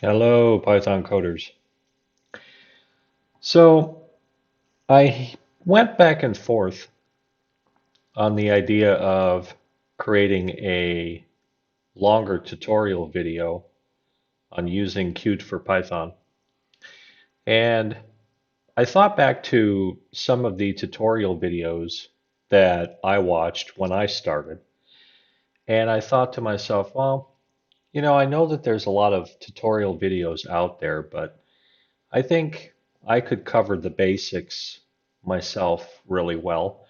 Hello, Python coders. So I went back and forth on the idea of creating a longer tutorial video on using Qt for Python. And I thought back to some of the tutorial videos that I watched when I started. And I thought to myself, well, I know that there's a lot of tutorial videos out there, but I think I could cover the basics myself really well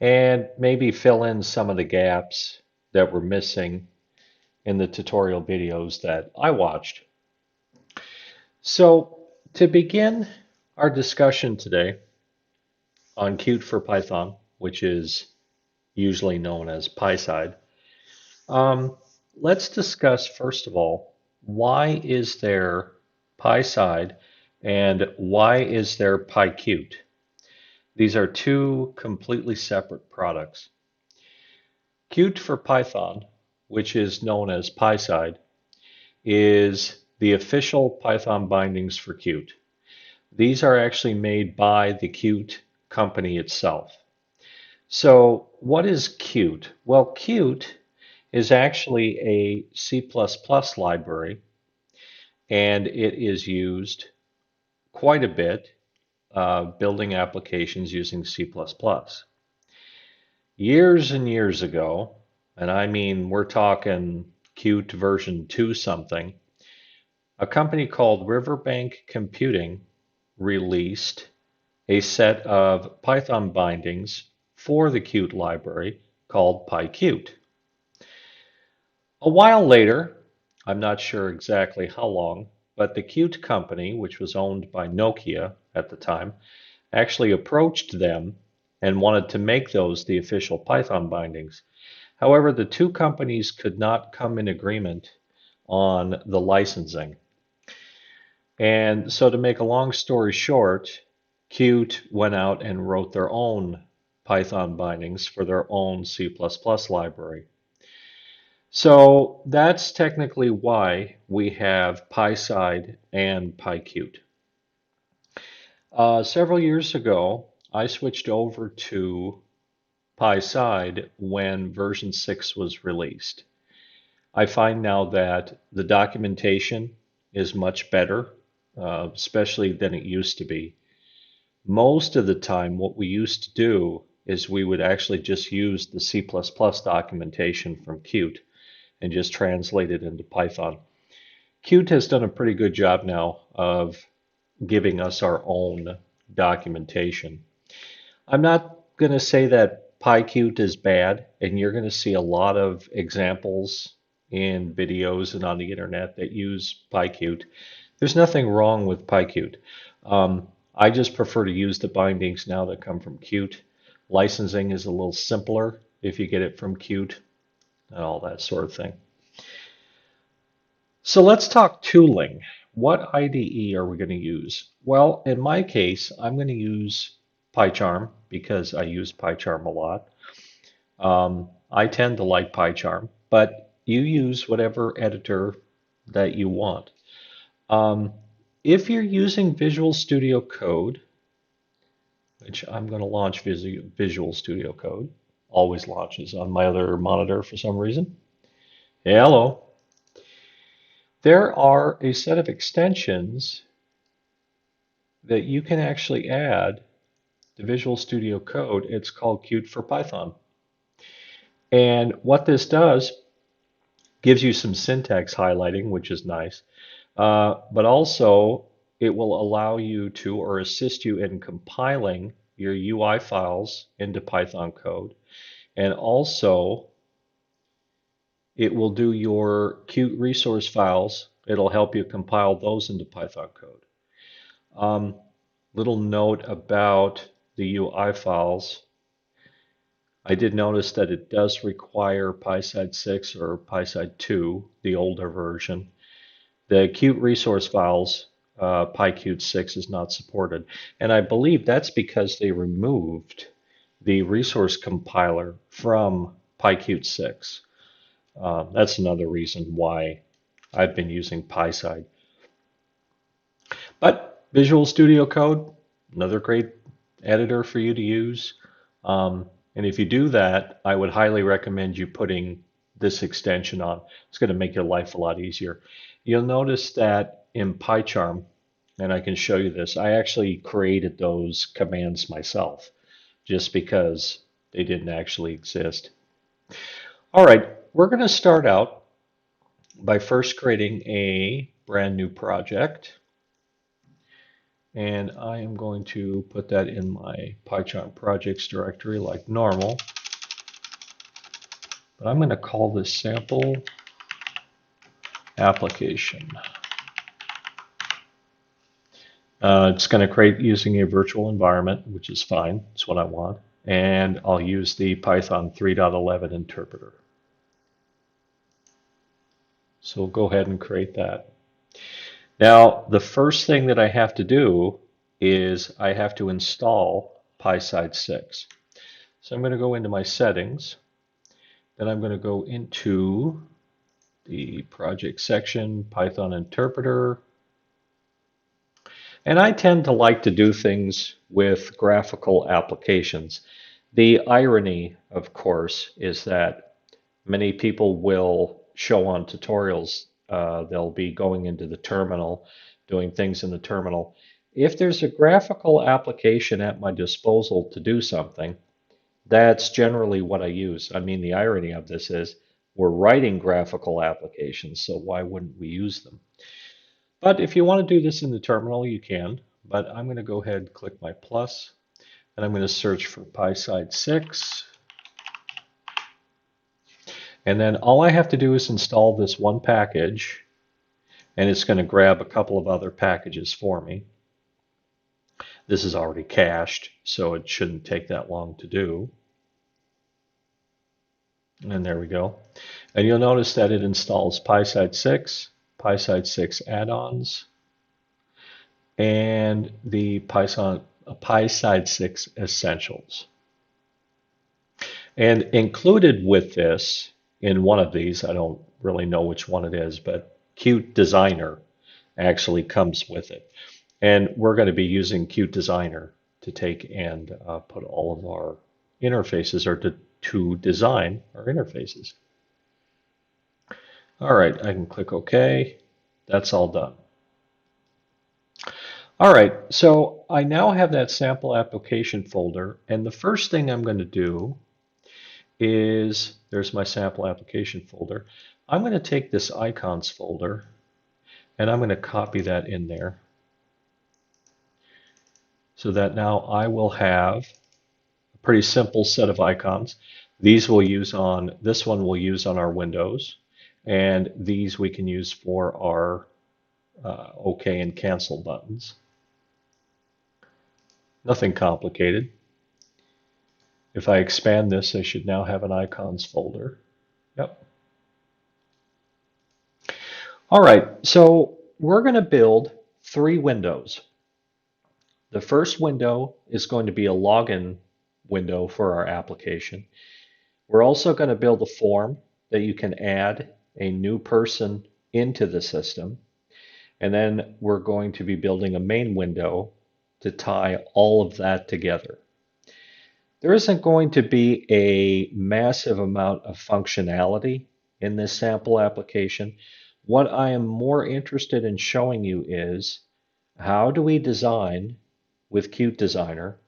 and maybe fill in some of the gaps that were missing in the tutorial videos that I watched. So, to begin our discussion today on Qt for Python, which is usually known as PySide, um, let's discuss first of all, why is there PySide and why is there PyQt? These are two completely separate products. Qt for Python, which is known as PySide, is the official Python bindings for Qt. These are actually made by the Qt company itself. So what is Qt? Well, Qt is actually a C++ library, and it is used quite a bit building applications using C++. Years and years ago, and I mean we're talking Qt version 2 something, a company called Riverbank Computing released a set of Python bindings for the Qt library called PyQt. A while later, I'm not sure exactly how long, but the Qt company, which was owned by Nokia at the time, actually approached them and wanted to make those the official Python bindings. However, the two companies could not come in agreement on the licensing. And so to make a long story short, Qt went out and wrote their own Python bindings for their own C++ library. So that's technically why we have PySide and PyQt. Several years ago, I switched over to PySide when version 6 was released. I find now that the documentation is much better, especially than it used to be. Most of the time, what we used to do is we would actually just use the C++ documentation from Qt and just translate it into Python. Qt has done a pretty good job now of giving us our own documentation. I'm not going to say that PyQt is bad, and you're going to see a lot of examples in videos and on the internet that use PyQt. There's nothing wrong with PyQt. I just prefer to use the bindings now that come from Qt. Licensing is a little simpler if you get it from Qt and all that sort of thing. So let's talk tooling. What IDE are we going to use? Well, in my case, I'm going to use PyCharm because I use PyCharm a lot. I tend to like PyCharm, but you use whatever editor that you want. If you're using Visual Studio Code, which I'm going to launch Visual Studio Code, always launches on my other monitor for some reason. Hey, hello. There are a set of extensions that you can actually add to Visual Studio Code. It's called Qt for Python. And what this does gives you some syntax highlighting, which is nice, but also it will allow you to or assist you in compiling your UI files into Python code. And also it will do your Qt resource files. It'll help you compile those into Python code. Little note about the UI files. I did notice that it does require PySide6 or PySide2, the older version. The Qt resource files, PyQt6 is not supported. And I believe that's because they removed the resource compiler from PyQt6. That's another reason why I've been using PySide. But Visual Studio Code, another great editor for you to use. And if you do that, I would highly recommend you putting this extension on. It's going to make your life a lot easier. You'll notice that in PyCharm, and I can show you this, I actually created those commands myself just because they didn't actually exist. All right, we're going to start out by first creating a brand new project. And I am going to put that in my PyCharm projects directory like normal. But I'm going to call this sample application. It's going to create using a virtual environment, which is fine. It's what I want. And I'll use the Python 3.11 interpreter. So we'll go ahead and create that. Now, the first thing that I have to do is I have to install PySide6. So I'm going to go into my settings. Then I'm going to go into the project section, Python interpreter. And I tend to like to do things with graphical applications. The irony, of course, is that many people will show on tutorials, they'll be going into the terminal, doing things in the terminal. If there's a graphical application at my disposal to do something, that's generally what I use. I mean, the irony of this is we're writing graphical applications, so why wouldn't we use them? But if you want to do this in the terminal, you can. But I'm going to go ahead and click my plus, and I'm going to search for PySide6. And then all I have to do is install this one package, and it's going to grab a couple of other packages for me. This is already cached, so it shouldn't take that long to do. And there we go. And you'll notice that it installs PySide6, PySide6 add-ons, and the PySide6 essentials. And included with this, in one of these, I don't really know which one it is, but Qt Designer actually comes with it. And we're going to be using Qt Designer to take and put all of our interfaces, or to design our interfaces. All right, I can click OK. That's all done. All right, so I now have that sample application folder, and the first thing I'm going to do is, there's my sample application folder. I'm going to take this icons folder, and I'm going to copy that in there, so that now I will have a pretty simple set of icons. This one we'll use on our windows, and these we can use for our OK and cancel buttons. Nothing complicated. If I expand this, I should now have an icons folder. Yep. All right, so we're going to build 3 windows. The first window is going to be a login window for our application. We're also going to build a form that you can add a new person into the system. And then we're going to be building a main window to tie all of that together. There isn't going to be a massive amount of functionality in this sample application. What I am more interested in showing you is how do we design with Qt Designer,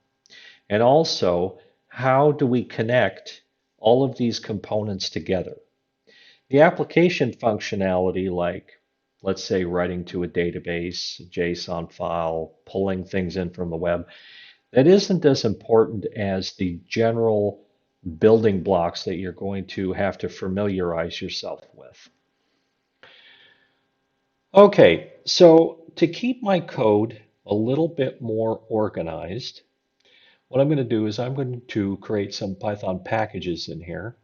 and also how do we connect all of these components together. The application functionality, like let's say writing to a database, a JSON file, pulling things in from the web, that isn't as important as the general building blocks that you're going to have to familiarize yourself with. Okay, so to keep my code a little bit more organized, what I'm going to do is I'm going to create some Python packages in here.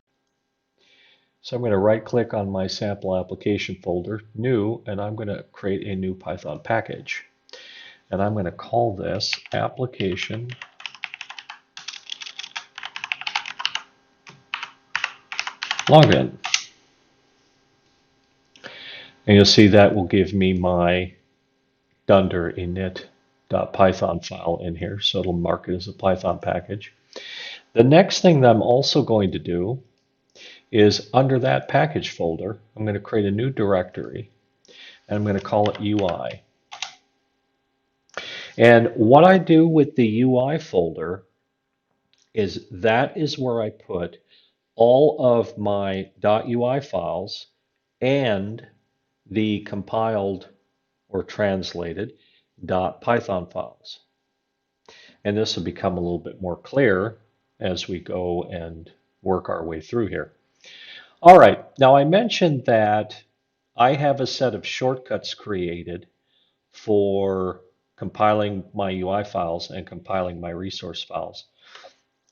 So I'm going to right click on my sample application folder, new, and I'm going to create a new Python package. And I'm going to call this application login. And you'll see that will give me my dunder init.python file in here, so it'll mark it as a Python package. The next thing that I'm also going to do is under that package folder, I'm going to create a new directory, and I'm going to call it UI. And what I do with the UI folder is that is where I put all of my .ui files and the compiled or translated .python files. And this will become a little bit more clear as we go and work our way through here. All right, now I mentioned that I have a set of shortcuts created for compiling my UI files and compiling my resource files.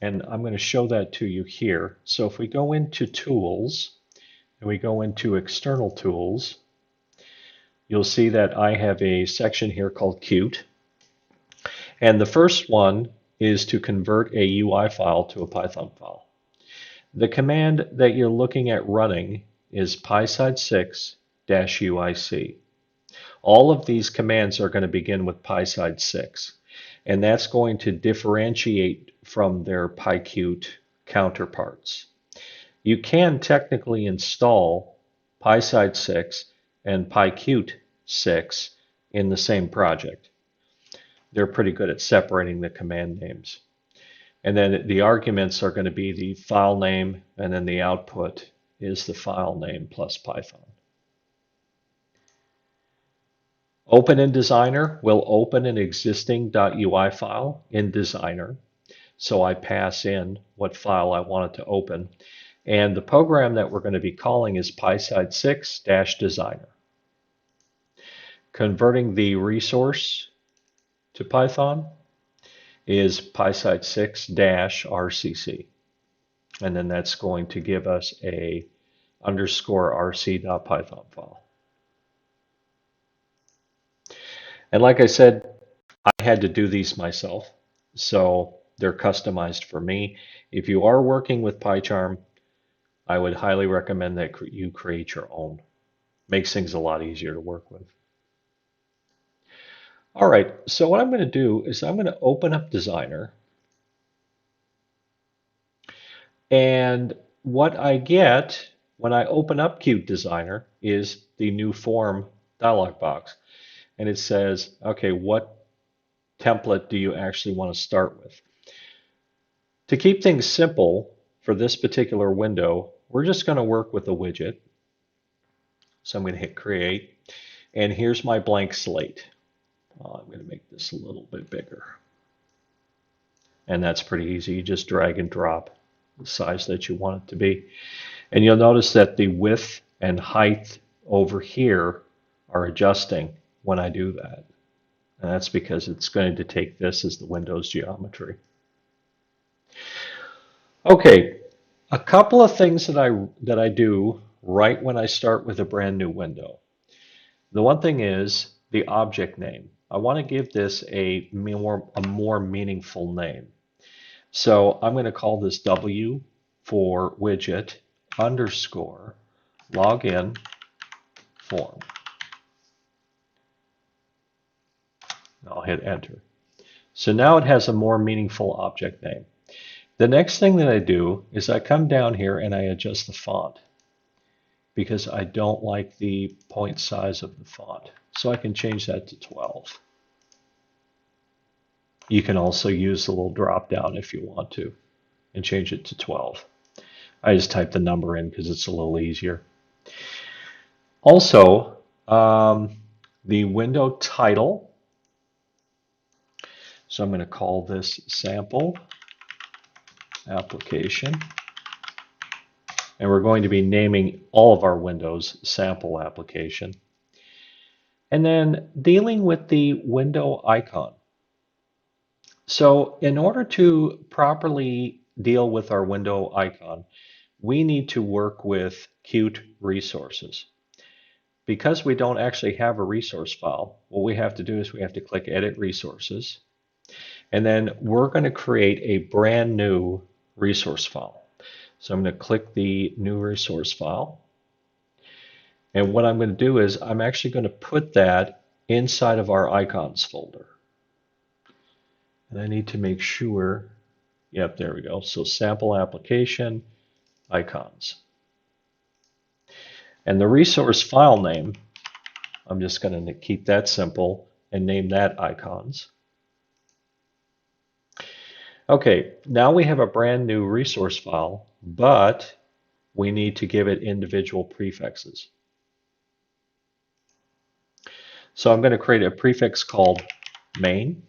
And I'm going to show that to you here. So if we go into Tools and we go into External Tools, you'll see that I have a section here called Qt. And the first one is to convert a UI file to a Python file. The command that you're looking at running is PySide6-UIC. All of these commands are going to begin with PySide6, and that's going to differentiate from their PyQt counterparts. You can technically install PySide6 and PyQt6 in the same project. They're pretty good at separating the command names. And then the arguments are going to be the file name, and then the output is the file name plus Python. Open in Designer will open an existing .ui file in Designer. So I pass in what file I want it to open. And the program that we're going to be calling is PySide6-Designer. Converting the resource to Python is PySide6-RCC. And then that's going to give us a _rc.python file. And like I said, I had to do these myself, so they're customized for me. If you are working with PyCharm, I would highly recommend that you create your own. Makes things a lot easier to work with. All right, so what I'm going to do is I'm going to open up Designer. And what I get when I open up Qt Designer is the new form dialog box. And it says, okay, what template do you actually want to start with? To keep things simple for this particular window, we're just going to work with a widget. So I'm going to hit Create. And here's my blank slate. I'm going to make this a little bit bigger. And that's pretty easy. You just drag and drop the size that you want it to be. And you'll notice that the width and height over here are adjusting when I do that. And that's because it's going to take this as the window's geometry. Okay, a couple of things that I do right when I start with a brand new window. The one thing is the object name. I want to give this a more meaningful name. So I'm going to call this W for widget _ login form. I'll hit enter. So now it has a more meaningful object name. The next thing that I do is I come down here and I adjust the font because I don't like the point size of the font. So I can change that to 12. You can also use the little drop down if you want to and change it to 12. I just type the number in because it's a little easier. Also, the window title. So I'm going to call this sample application. And we're going to be naming all of our windows sample application. And then dealing with the window icon. So in order to properly deal with our window icon, we need to work with Qt resources. Because we don't actually have a resource file, what we have to do is we have to click Edit Resources. And then we're going to create a brand new resource file. So I'm going to click the new resource file. And what I'm going to do is I'm actually going to put that inside of our icons folder. And I need to make sure, yep, there we go. So sample application, icons. And the resource file name, I'm just going to keep that simple and name that icons. Okay, now we have a brand new resource file, but we need to give it individual prefixes. So I'm going to create a prefix called main,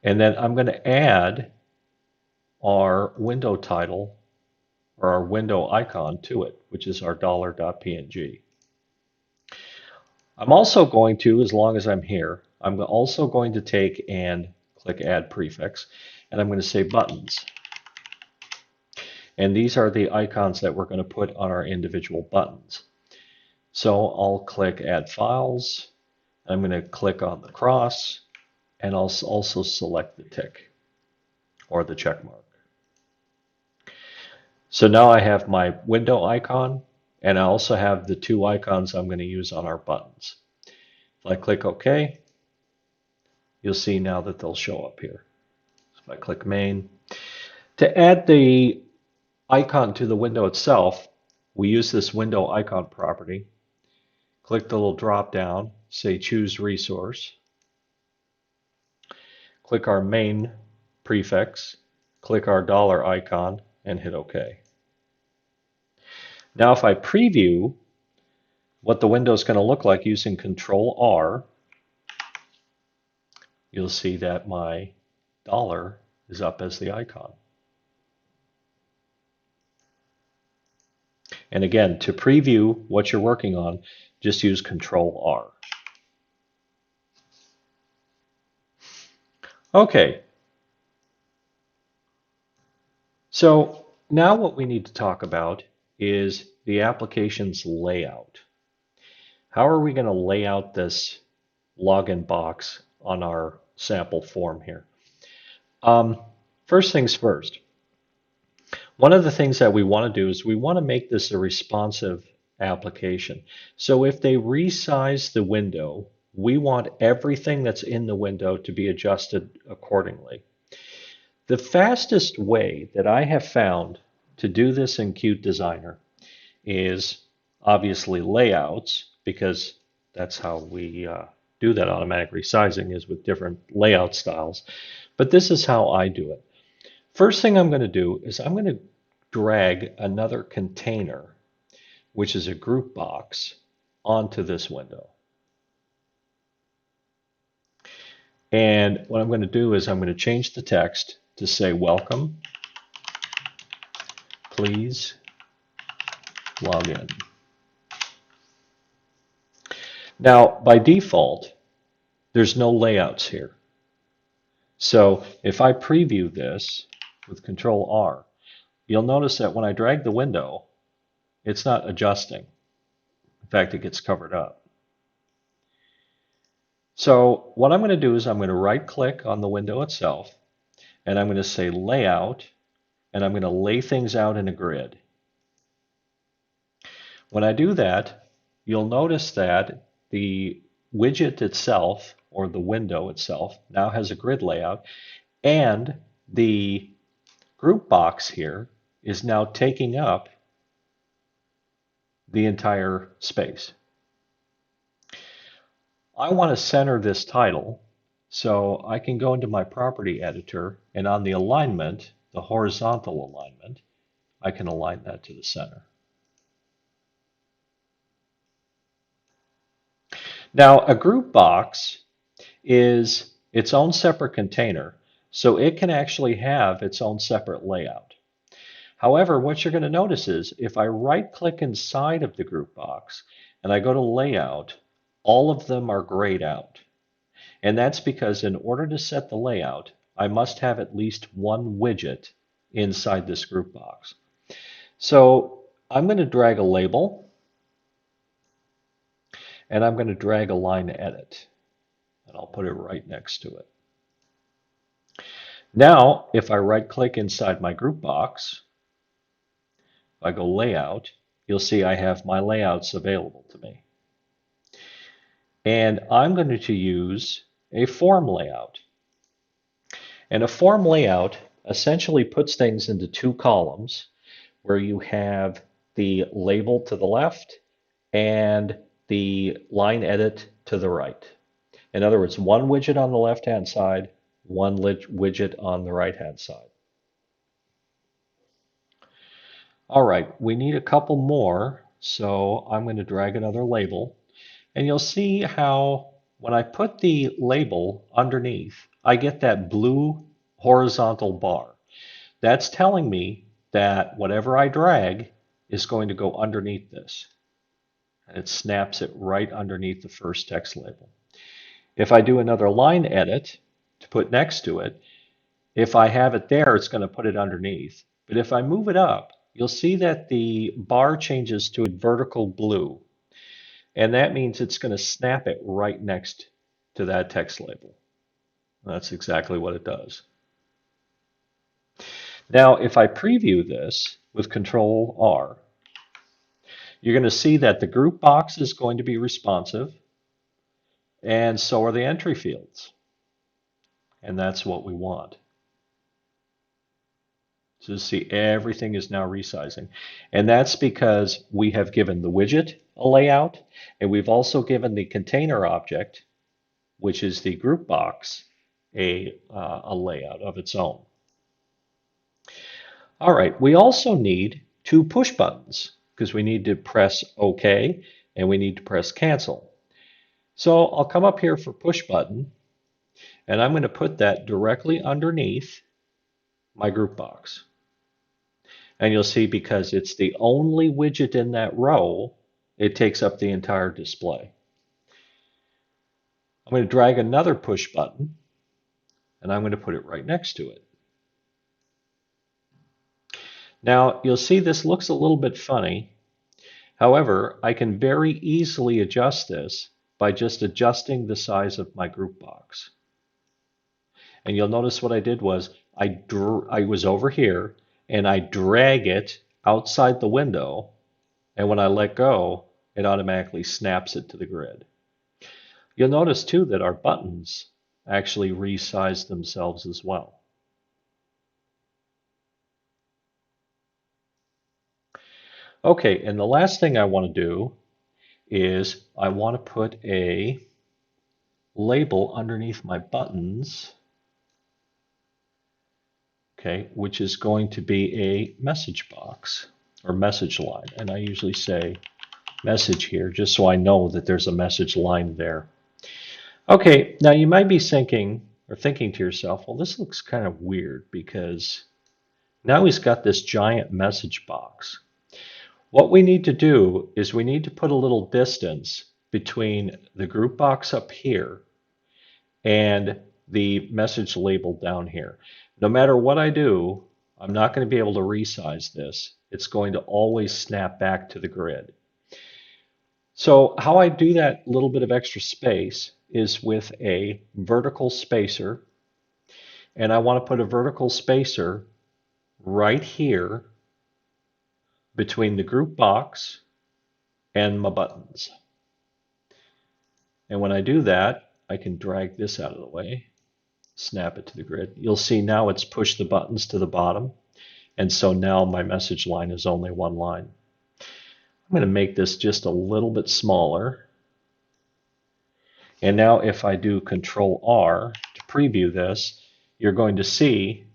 and then I'm going to add our window title or our window icon to it, which is our $.png. I'm also going to, as long as I'm here, I'm also going to take and click Add Prefix, and I'm going to say buttons. And these are the icons that we're going to put on our individual buttons. So I'll click Add Files. I'm going to click on the cross, and I'll also select the tick or the check mark. So now I have my window icon, and I also have the two icons I'm going to use on our buttons. If I click OK, you'll see now that they'll show up here. So if I click main, to add the icon to the window itself, we use this window icon property. Click the little drop down, say choose resource. Click our main prefix, click our dollar icon, and hit OK. Now if I preview what the window is going to look like using Control R, you'll see that my dollar is up as the icon. And again, to preview what you're working on, just use Control R. Okay. So now what we need to talk about is the application's layout. How are we going to lay out this login box on our sample form here? First things first. One of the things that we want to do is we want to make this a responsive application. So if they resize the window, we want everything that's in the window to be adjusted accordingly. The fastest way that I have found to do this in Qt Designer is obviously layouts, because that's how we do that automatic resizing, is with different layout styles. But this is how I do it. First thing I'm going to do is I'm going to drag another container, which is a group box, onto this window. And what I'm going to do is I'm going to change the text to say welcome, please log in. Now, by default, there's no layouts here. So if I preview this with Control R, you'll notice that when I drag the window, it's not adjusting. In fact, it gets covered up. So what I'm going to do is I'm going to right click on the window itself, and I'm going to say layout, and I'm going to lay things out in a grid. When I do that, you'll notice that the widget itself, or the window itself, now has a grid layout, and the group box here is now taking up the entire space. I want to center this title, so I can go into my property editor, and on the alignment, the horizontal alignment, I can align that to the center. Now, a group box is its own separate container, so it can actually have its own separate layout. However, what you're going to notice is if I right-click inside of the group box and I go to Layout, all of them are grayed out. And that's because in order to set the layout, I must have at least one widget inside this group box. So I'm going to drag a label, and I'm going to drag a line edit, and I'll put it right next to it. Now, if I right-click inside my group box, if I go Layout, you'll see I have my layouts available to me. And I'm going to use a form layout. And a form layout essentially puts things into two columns where you have the label to the left and the line edit to the right. In other words, one widget on the left-hand side, one widget on the right-hand side. All right, we need a couple more, so I'm going to drag another label. And you'll see how when I put the label underneath, I get that blue horizontal bar. That's telling me that whatever I drag is going to go underneath this. And it snaps it right underneath the first text label. If I do another line edit to put next to it, if I have it there, it's going to put it underneath. But if I move it up, you'll see that the bar changes to a vertical blue. And that means it's going to snap it right next to that text label. That's exactly what it does. Now, if I preview this with Control R, you're going to see that the group box is going to be responsive, and so are the entry fields. And that's what we want. So see, everything is now resizing. And that's because we have given the widget a layout, and we've also given the container object, which is the group box, a layout of its own. All right, we also need two push buttons because we need to press OK and we need to press cancel. So I'll come up here for push button, and I'm going to put that directly underneath my group box. And you'll see because it's the only widget in that row, it takes up the entire display. I'm going to drag another push button, and I'm going to put it right next to it. Now, you'll see this looks a little bit funny. However, I can very easily adjust this by just adjusting the size of my group box. And you'll notice what I did was I was over here, and I drag it outside the window, and when I let go, it automatically snaps it to the grid. You'll notice too that our buttons actually resize themselves as well. Okay, and the last thing I want to do is I want to put a label underneath my buttons, okay, which is going to be a message box or message line. And I usually say message here just so I know that there's a message line there. Okay, now you might be thinking to yourself, well, this looks kind of weird because now he's got this giant message box. What we need to do is we need to put a little distance between the group box up here and the message label down here. No matter what I do, I'm not going to be able to resize this. It's going to always snap back to the grid. So how I do that little bit of extra space is with a vertical spacer. And I want to put a vertical spacer right here between the group box and my buttons. And when I do that, I can drag this out of the way, snap it to the grid. You'll see now it's pushed the buttons to the bottom. And so now my message line is only one line. I'm going to make this just a little bit smaller. And now if I do Control R to preview this, you're going to see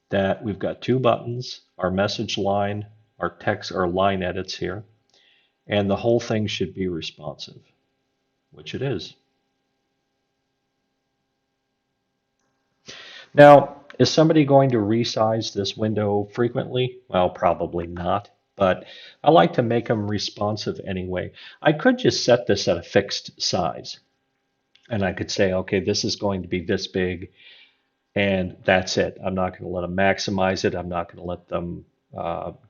that we've got two buttons, our message line, our text, our line edits here, and the whole thing should be responsive, which it is. Now, is somebody going to resize this window frequently? Well, probably not, but I like to make them responsive anyway. I could just set this at a fixed size, and I could say, okay, this is going to be this big, and that's it. I'm not going to let them maximize it. I'm not going to let them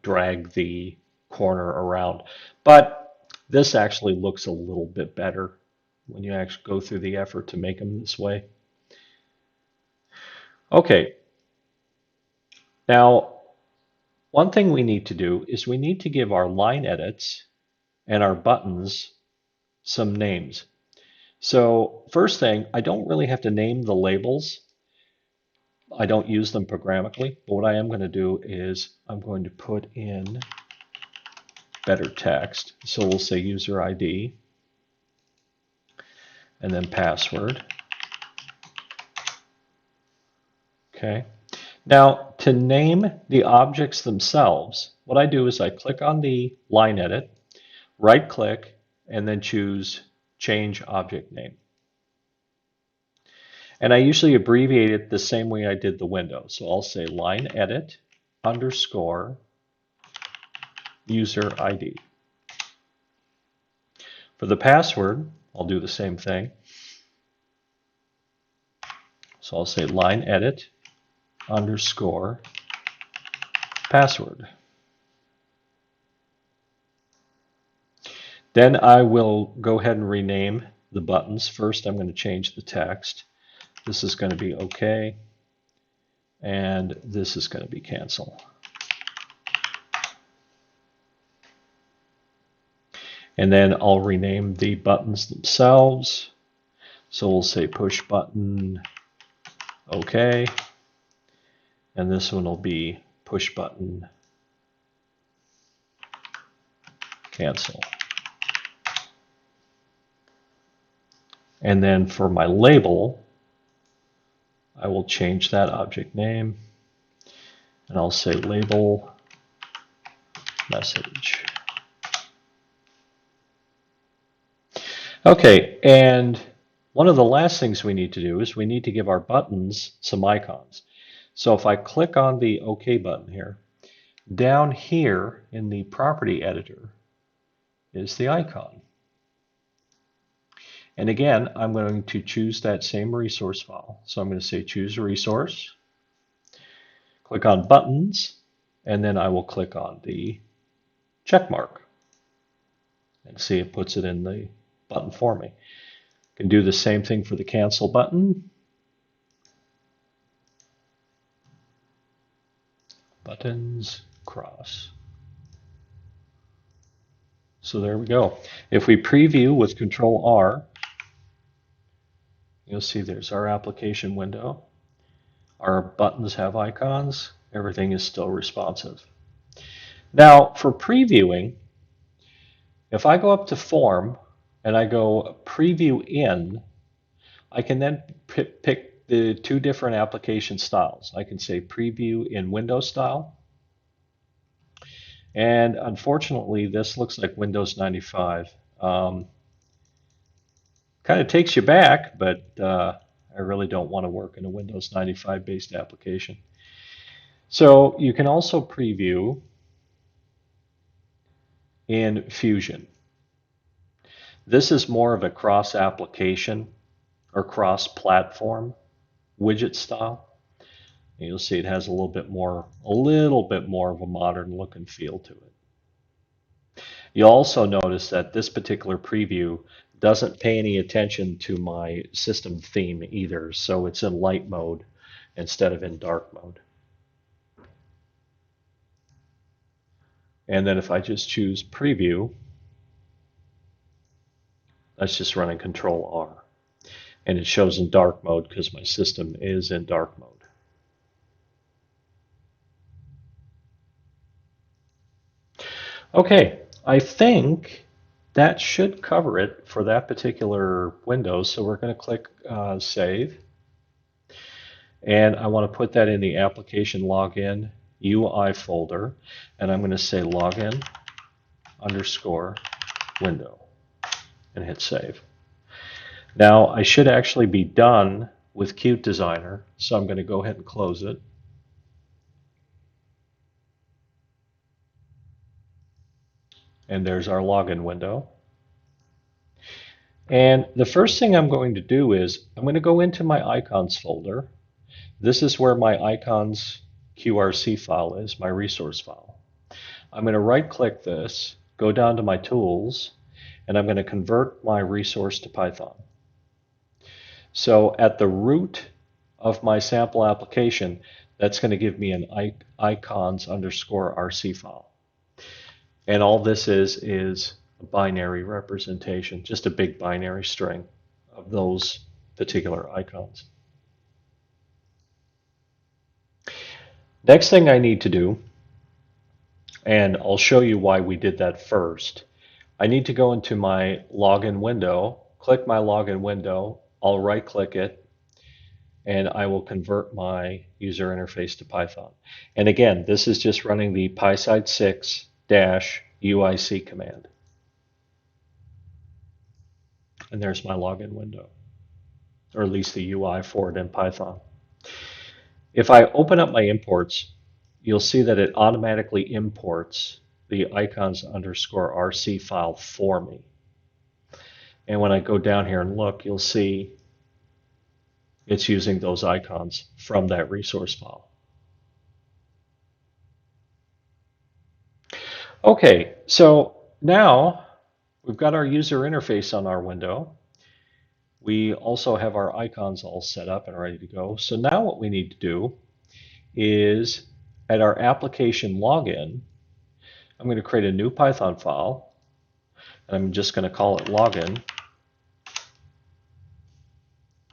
drag the corner around. But this actually looks a little bit better when you actually go through the effort to make them this way. Okay. Now, one thing we need to do is we need to give our line edits and our buttons some names. So first thing, I don't really have to name the labels. I don't use them programmatically, but what I am going to do is I'm going to put in better text. So we'll say user ID and then password. Okay. Now to name the objects themselves, what I do is I click on the line edit, right click, and then choose change object name. And I usually abbreviate it the same way I did the window. So I'll say line edit underscore user ID. For the password, I'll do the same thing. So I'll say line edit underscore password. Then I will go ahead and rename the buttons. First, I'm going to change the text. This is going to be OK, and this is going to be cancel. And then I'll rename the buttons themselves. So we'll say push button OK, and this one will be push button cancel. And then for my label, I will change that object name, and I'll say label message. Okay, and one of the last things we need to do is we need to give our buttons some icons. So if I click on the OK button here, down here in the property editor is the icon. And again, I'm going to choose that same resource file. So I'm going to say choose a resource, click on buttons, and then I will click on the check mark. And see, it puts it in the button for me. Can do the same thing for the cancel button. Buttons cross. So there we go. If we preview with Control R, you'll see there's our application window. Our buttons have icons. Everything is still responsive. Now for previewing, if I go up to Form and I go Preview In, I can then pick the two different application styles. I can say Preview in Windows style. And unfortunately, this looks like Windows 95. Kind of takes you back, but I really don't want to work in a Windows 95 based application. So you can also preview in Fusion. This is more of a cross-application or cross-platform widget style. And you'll see it has a little bit more of a modern look and feel to it. You'll also notice that this particular preview doesn't pay any attention to my system theme either, so it's in light mode instead of in dark mode. And then if I just choose preview, that's just running Control R. And it shows in dark mode because my system is in dark mode. Okay, I think that should cover it for that particular window. So we're going to click Save. And I want to put that in the application login UI folder. And I'm going to say login underscore window and hit Save. Now I should actually be done with Qt Designer. So I'm going to go ahead and close it. And there's our login window. And the first thing I'm going to do is I'm going to go into my icons folder. This is where my icons QRC file is, my resource file. I'm going to right click this, go down to my tools, and I'm going to convert my resource to Python. So at the root of my sample application, that's going to give me an icons underscore RC file. And all this is a binary representation, just a big binary string of those particular icons. Next thing I need to do, and I'll show you why we did that first, I need to go into my login window, click my login window, I'll right click it, and I will convert my user interface to Python. And again, this is just running the PySide6-UIC command. And there's my login window, or at least the UI for it in Python. If I open up my imports, you'll see that it automatically imports the icons underscore RC file for me. And when I go down here and look, you'll see it's using those icons from that resource file. Okay, so now we've got our user interface on our window. We also have our icons all set up and ready to go. So now what we need to do is at our application login, I'm going to create a new Python file. And I'm just going to call it login.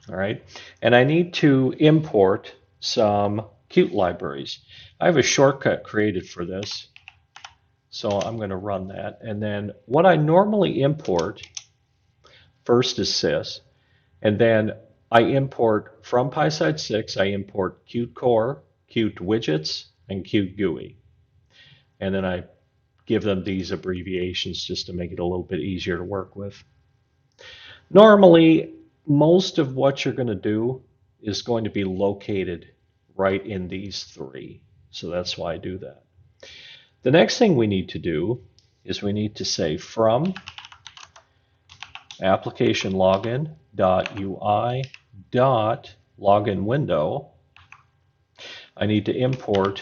All right, and I need to import some Qt libraries. I have a shortcut created for this, so I'm going to run that. And then what I normally import first is sys, and then I import from PySide6, I import Qt Core, Qt Widgets, and Qt GUI. And then I give them these abbreviations just to make it a little bit easier to work with. Normally, most of what you're going to do is going to be located right in these three. So that's why I do that. The next thing we need to do is we need to say from application login.ui.login window, I need to import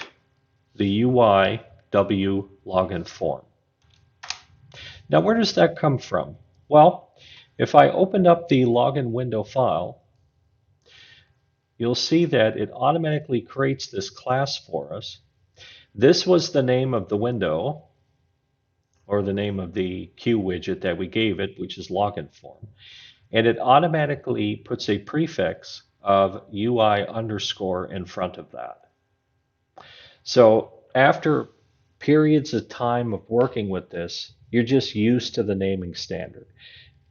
the UIW login form. Now, where does that come from? Well, if I opened up the login window file, you'll see that it automatically creates this class for us. This was the name of the window, or the name of the Q widget that we gave it, which is login form. And it automatically puts a prefix of UI underscore in front of that. So after periods of time of working with this, you're just used to the naming standard.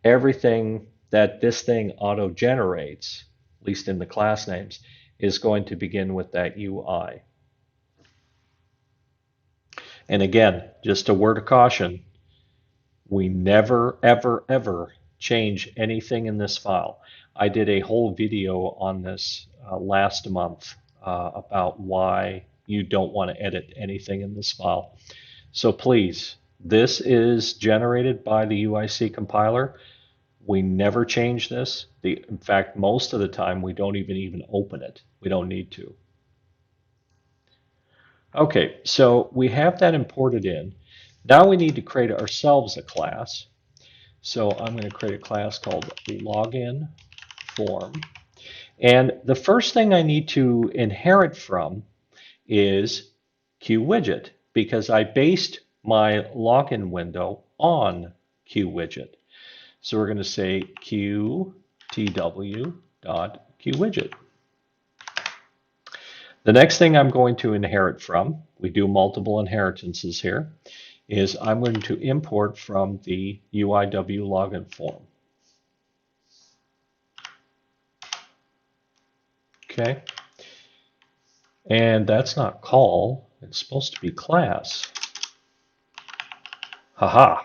Everything that this thing auto-generates, at least in the class names, is going to begin with that UI. And again, just a word of caution, we never, ever, ever change anything in this file. I did a whole video on this last month about why you don't want to edit anything in this file. So please, this is generated by the UIC compiler. We never change this. In fact, most of the time, we don't even open it. We don't need to. Okay, so we have that imported in. Now we need to create ourselves a class. So I'm going to create a class called login form. And the first thing I need to inherit from is QWidget, because I based my login window on QWidget. So we're going to say qtw.qwidget. The next thing I'm going to inherit from, we do multiple inheritances here, is I'm going to import from the UIW login form. Okay. And that's not call, it's supposed to be class. Haha.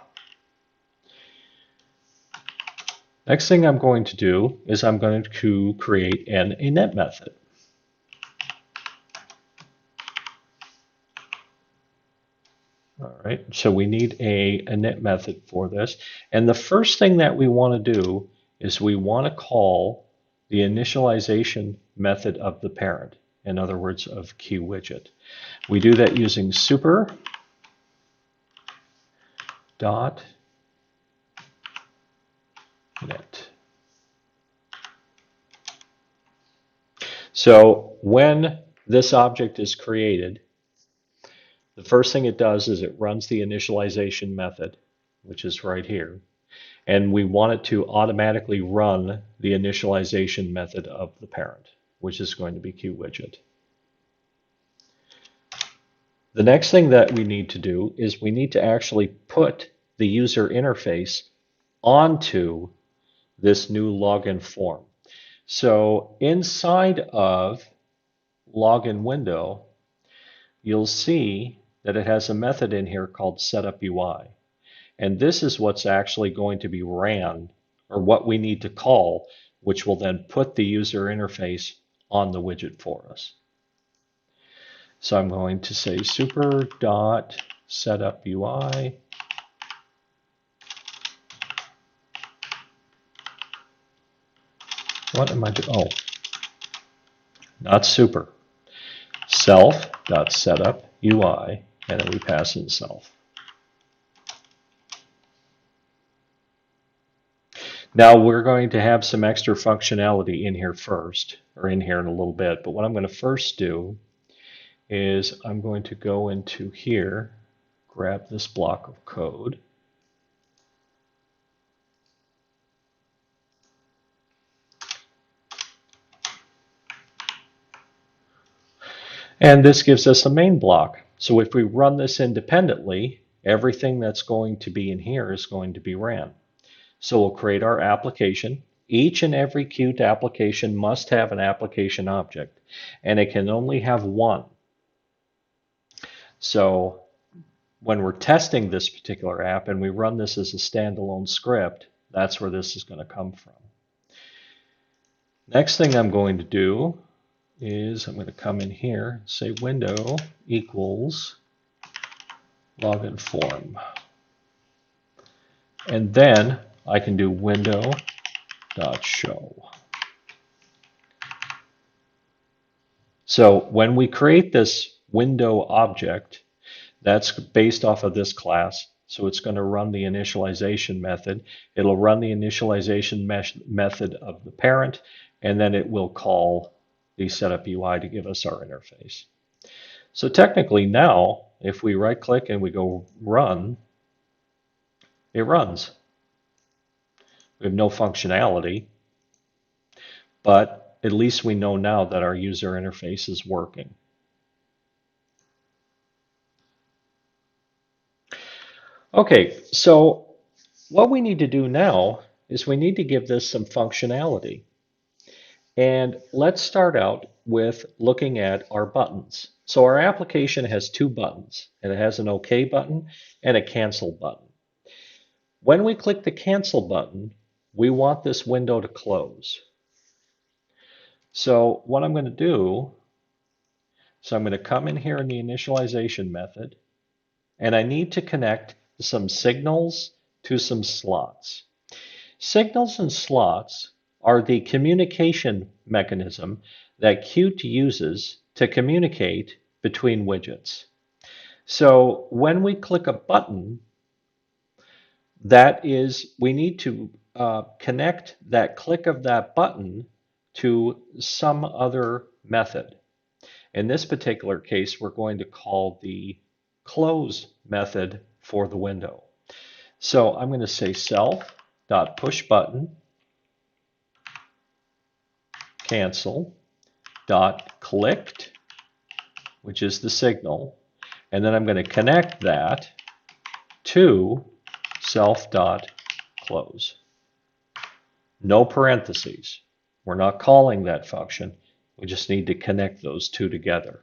Next thing I'm going to do is I'm going to create an init method. All right, so we need a init method for this. And the first thing that we want to do is we want to call the initialization method of the parent, in other words, of QWidget. We do that using super dot init. So when this object is created, the first thing it does is it runs the initialization method, which is right here. And we want it to automatically run the initialization method of the parent, which is going to be QWidget. The next thing that we need to do is we need to actually put the user interface onto this new login form. So inside of login window, you'll see that it has a method in here called setupUI. And this is what's actually going to be ran, or what we need to call, which will then put the user interface on the widget for us. So I'm going to say super.setupUI. What am I doing? Oh, not super. Self.setupUI, and then we pass in self. Now we're going to have some extra functionality in here first, or in here in a little bit, but what I'm going to first do is I'm going to go into here, grab this block of code, and this gives us a main block. So if we run this independently, everything that's going to be in here is going to be ran. So we'll create our application. Each and every Qt application must have an application object, and it can only have one. So when we're testing this particular app and we run this as a standalone script, that's where this is going to come from. Next thing I'm going to do is I'm going to come in here, say window equals login form. And then I can do window.show. So when we create this window object, that's based off of this class. So it's going to run the initialization method. It'll run the initialization method of the parent, and then it will call the setupUI to give us our interface. So technically now, if we right click and we go run, it runs. We have no functionality, but at least we know now that our user interface is working. Okay, so what we need to do now is we need to give this some functionality. And let's start out with looking at our buttons. So our application has two buttons, and it has an OK button and a cancel button. When we click the cancel button, we want this window to close. So what I'm going to do, so I'm going to come in here in the initialization method, and I need to connect some signals to some slots. Signals and slots are the communication mechanism that Qt uses to communicate between widgets. So when we click a button, that is, we need to connect that click of that button to some other method. In this particular case, we're going to call the close method for the window. So I'm going to say self.pushButton cancel .clicked, which is the signal, and then I'm going to connect that to self.close. No parentheses. We're not calling that function. We just need to connect those two together.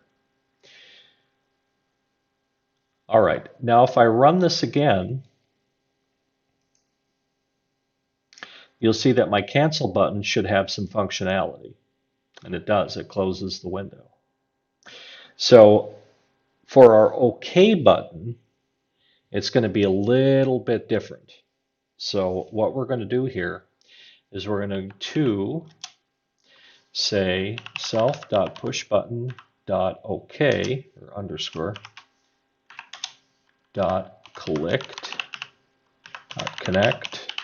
All right, now if I run this again, you'll see that my cancel button should have some functionality. And it does, it closes the window. So for our OK button, it's going to be a little bit different. So what we're going to do here is we're going to say self.pushButton.OK or underscore .clicked .connect,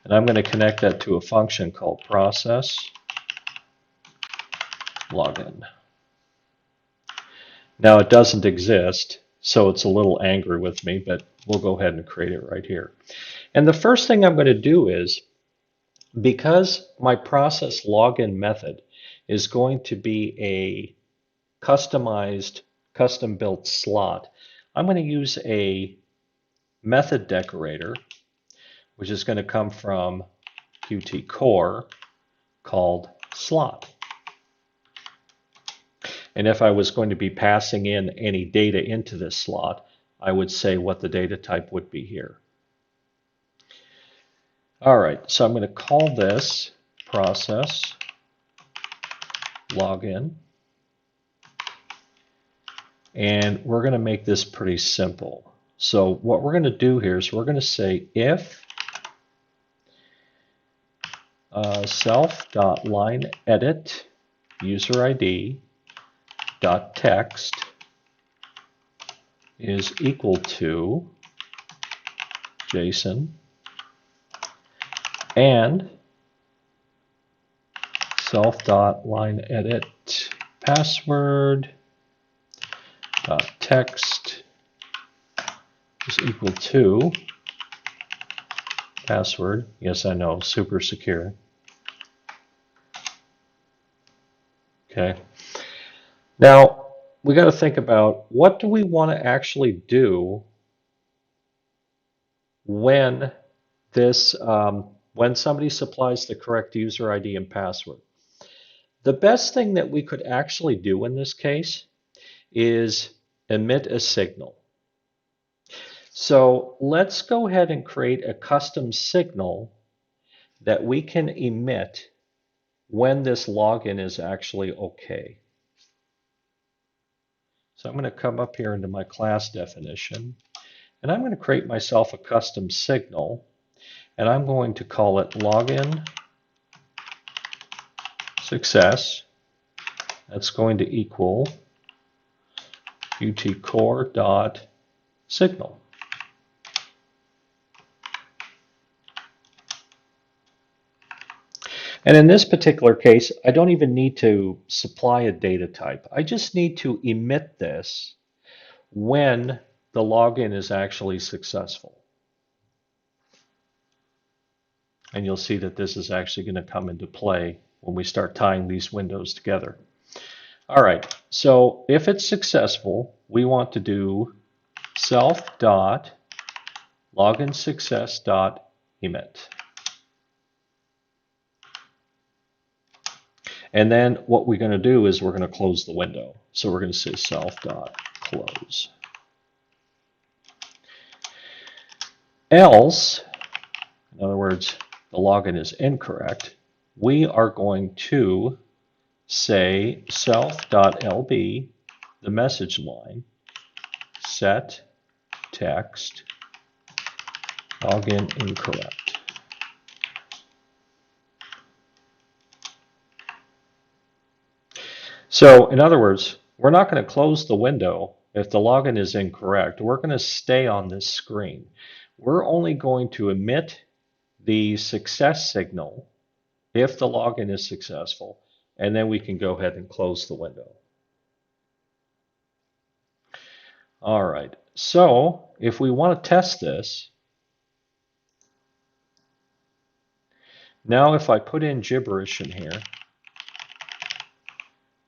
and I'm going to connect that to a function called process login. Now it doesn't exist, so it's a little angry with me, but we'll go ahead and create it right here. And the first thing I'm going to do is, because my process login method is going to be a customized, custom-built slot, I'm going to use a method decorator, which is going to come from Qt Core, called slot. And if I was going to be passing in any data into this slot, I would say what the data type would be here. All right, so I'm going to call this process login. And we're going to make this pretty simple. So what we're going to do here is we're going to say if self.lineEdit user ID dot text is equal to JSON and self.lineEdit password dot text is equal to password. Yes, I know, super secure. Okay. Now we got to think about, what do we want to actually do when this when somebody supplies the correct user ID and password. The best thing that we could actually do in this case is emit a signal. So let's go ahead and create a custom signal that we can emit when this login is actually okay. So I'm going to come up here into my class definition, and I'm going to create myself a custom signal, and I'm going to call it login success. That's going to equal Qt Core dot signal. And in this particular case, I don't even need to supply a data type. I just need to emit this when the login is actually successful. And you'll see that this is actually going to come into play when we start tying these windows together. All right, so if it's successful, we want to do self.loginsuccess.emit. And then what we're going to do is we're going to close the window. So we're going to say self.close. Else, in other words, the login is incorrect, we are going to say self.lb, the message line, set text login incorrect. So in other words, we're not going to close the window if the login is incorrect. We're going to stay on this screen. We're only going to emit the success signal if the login is successful, and then we can go ahead and close the window. All right, so if we want to test this, now if I put in gibberish in here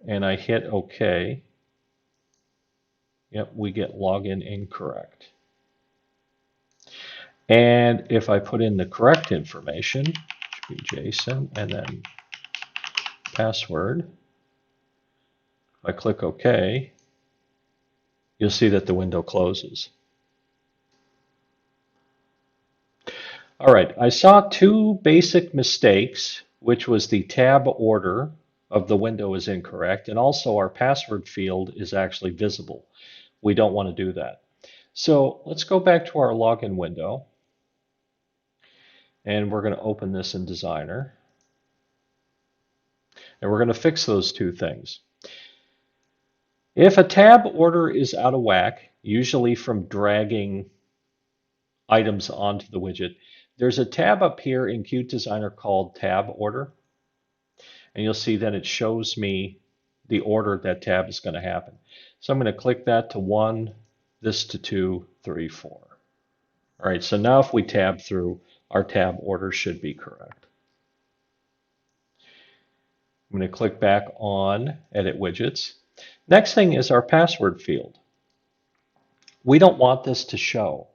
and I hit OK, yep, we get login incorrect. And if I put in the correct information, which would be JSON and then password, if I click OK, you'll see that the window closes. All right, I saw two basic mistakes, which was the tab order of the window is incorrect, and also our password field is actually visible. We don't want to do that. So let's go back to our login window, and we're going to open this in Designer. And we're going to fix those two things. If a tab order is out of whack, usually from dragging items onto the widget, there's a tab up here in Qt Designer called Tab Order. And you'll see that it shows me the order that tab is going to happen. So I'm going to click that to 1, this to 2, 3, 4. All right, so now if we tab through, our tab order should be correct. I'm going to click back on Edit Widgets. Next thing is our password field. We don't want this to show.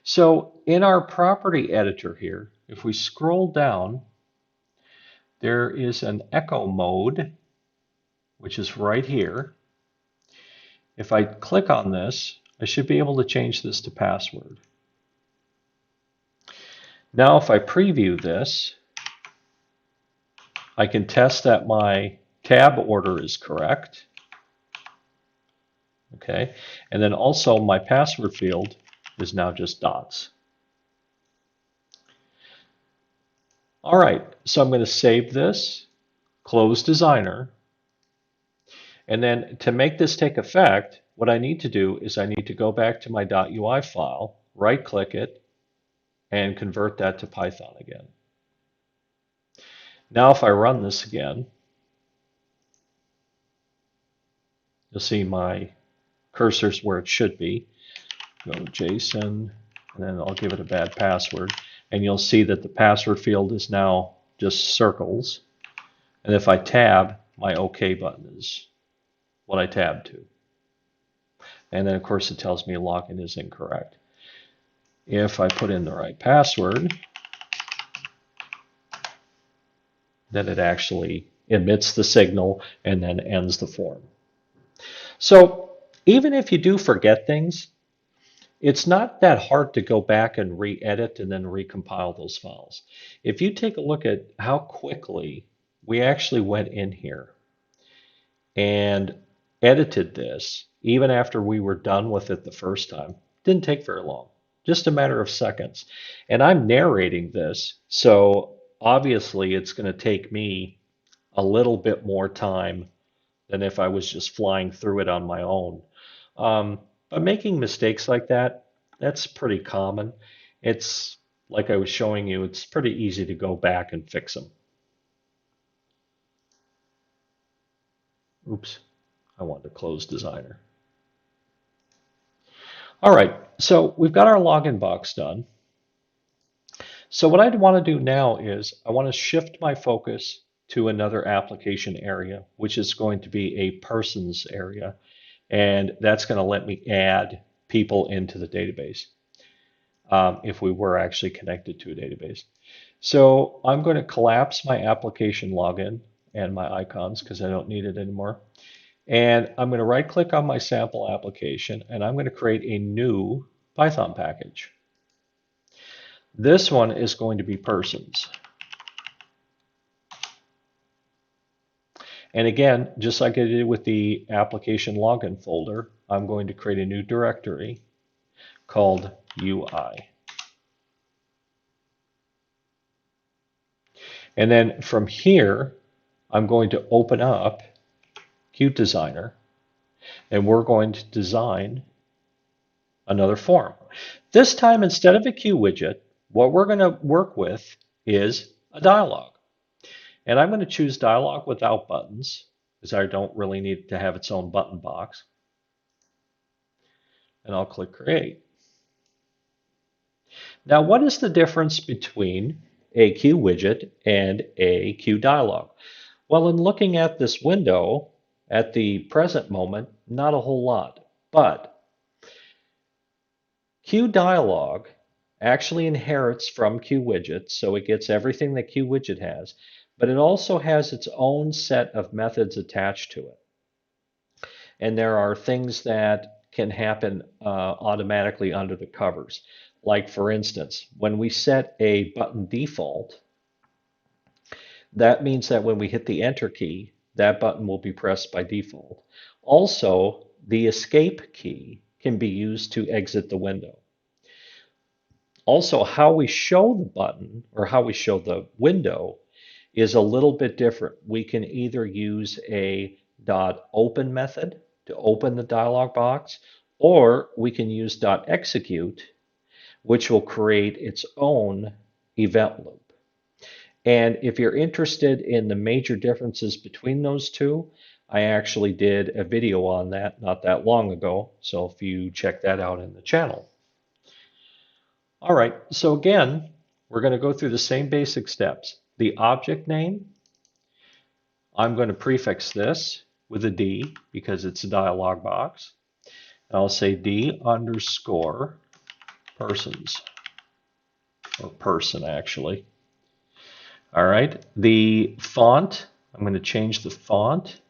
So in our property editor here, if we scroll down, there is an echo mode, which is right here. If I click on this, I should be able to change this to password. Now if I preview this, I can test that my tab order is correct. Okay, and then also my password field is now just dots. All right, so I'm going to save this, close Designer, and then to make this take effect, what I need to do is I need to go back to my .ui file, right-click it, and convert that to Python again. Now if I run this again, you'll see my cursor's where it should be. Go to JSON, and then I'll give it a bad password. And you'll see that the password field is now just circles. And if I tab, my OK button is what I tabbed to. And then, of course, it tells me login is incorrect. If I put in the right password, then it actually emits the signal and then ends the form. So even if you do forget things, it's not that hard to go back and re-edit and then recompile those files. If you take a look at how quickly we actually went in here and edited this, even after we were done with it the first time, didn't take very long, just a matter of seconds. And I'm narrating this, so obviously it's going to take me a little bit more time than if I was just flying through it on my own. But making mistakes like that, that's pretty common. It's like I was showing you, it's pretty easy to go back and fix them. Oops, I wanted to close Designer. All right, so we've got our login box done. So what I want to do now is I want to shift my focus to another application area, which is going to be a persons area. And that's going to let me add people into the database if we were actually connected to a database. So I'm going to collapse my application login and my icons because I don't need it anymore. And I'm going to right click on my sample application and I'm going to create a new Python package. This one is going to be persons. And again, just like I did with the application login folder, I'm going to create a new directory called UI. And then from here, I'm going to open up Qt Designer, and we're going to design another form. This time, instead of a Q widget, what we're going to work with is a dialog. And I'm going to choose dialog without buttons, because I don't really need to have its own button box. And I'll click Create. Now, what is the difference between a Q widget and a Q dialog? Well, in looking at this window, at the present moment, not a whole lot. But Q dialog actually inherits from Q widget, so it gets everything that Q widget has, but it also has its own set of methods attached to it. And there are things that can happen automatically under the covers. Like for instance, when we set a button default, that means that when we hit the enter key, that button will be pressed by default. Also, the escape key can be used to exit the window. Also, how we show the button or how we show the window is a little bit different. We can either use a .open method to open the dialog box, or we can use .execute, which will create its own event loop. And if you're interested in the major differences between those two, I actually did a video on that not that long ago, so if you check that out in the channel. All right, so again, we're going to go through the same basic steps. The object name, I'm going to prefix this with a D because it's a dialog box. And I'll say D underscore persons, or person actually. All right, the font, I'm going to change the font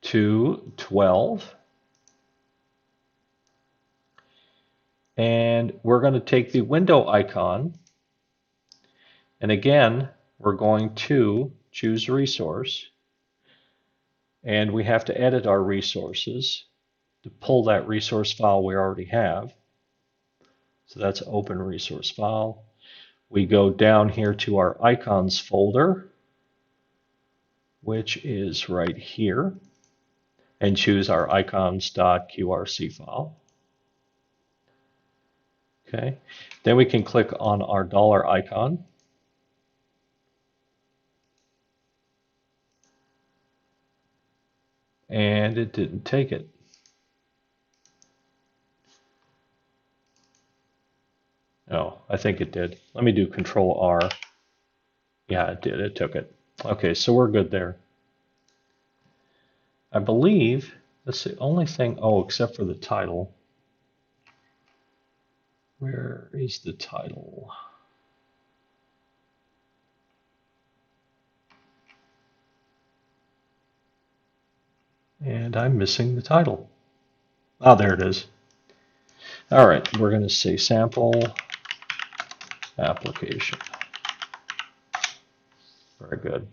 to 12. And we're going to take the window icon, and again, we're going to choose resource, and we have to edit our resources to pull that resource file we already have. So that's open resource file. We go down here to our icons folder, which is right here, and choose our icons.qrc file. Okay, then we can click on our dollar icon. And it didn't take it. Oh, I think it did. Let me do Control R. Yeah, it did. It took it. Okay, so we're good there. I believe that's the only thing. Oh, except for the title. Where is the title? And I'm missing the title. Oh, there it is. All right, we're going to say sample application. Very good.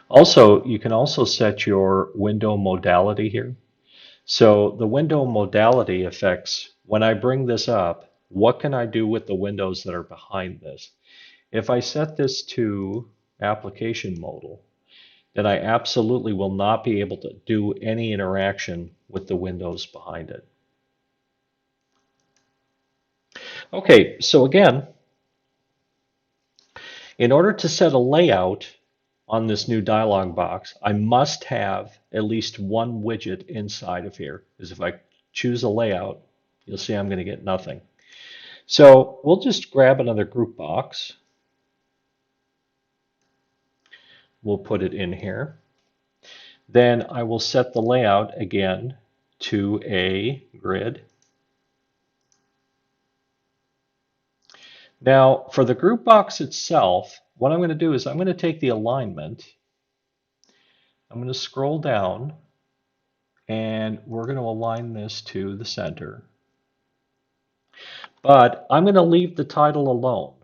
Also, you can also set your window modality here. So the window modality affects, when I bring this up, what can I do with the windows that are behind this? If I set this to application modal, then I absolutely will not be able to do any interaction with the windows behind it. Okay, so again, in order to set a layout on this new dialog box, I must have at least one widget inside of here, because if I choose a layout, you'll see I'm going to get nothing. So we'll just grab another group box. We'll put it in here. Then I will set the layout again to a grid. Now, for the group box itself, what I'm going to do is I'm going to take the alignment, I'm going to scroll down, and we're going to align this to the center. But I'm going to leave the title alone.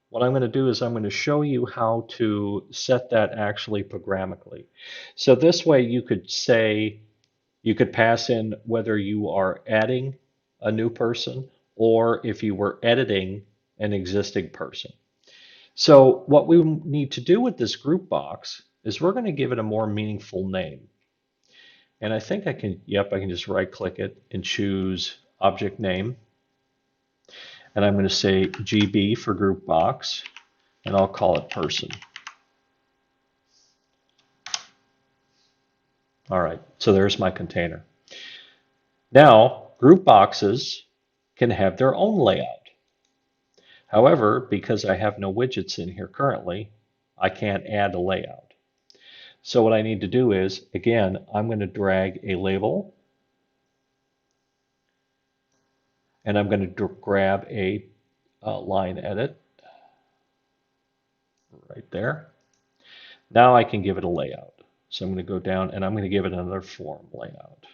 What I'm going to do is I'm going to show you how to set that actually programmatically. So this way you could say, you could pass in whether you are adding a new person or if you were editing an existing person. So what we need to do with this group box is we're going to give it a more meaningful name. And I think I can, yep, I can just right click it and choose object name. And I'm going to say GB for group box, and I'll call it person. All right, so there's my container. Now, group boxes can have their own layout. However, because I have no widgets in here currently, I can't add a layout. So what I need to do is, again, I'm going to drag a label, and I'm going to grab a line edit right there. Now I can give it a layout. So I'm going to go down and I'm going to give it another form layout.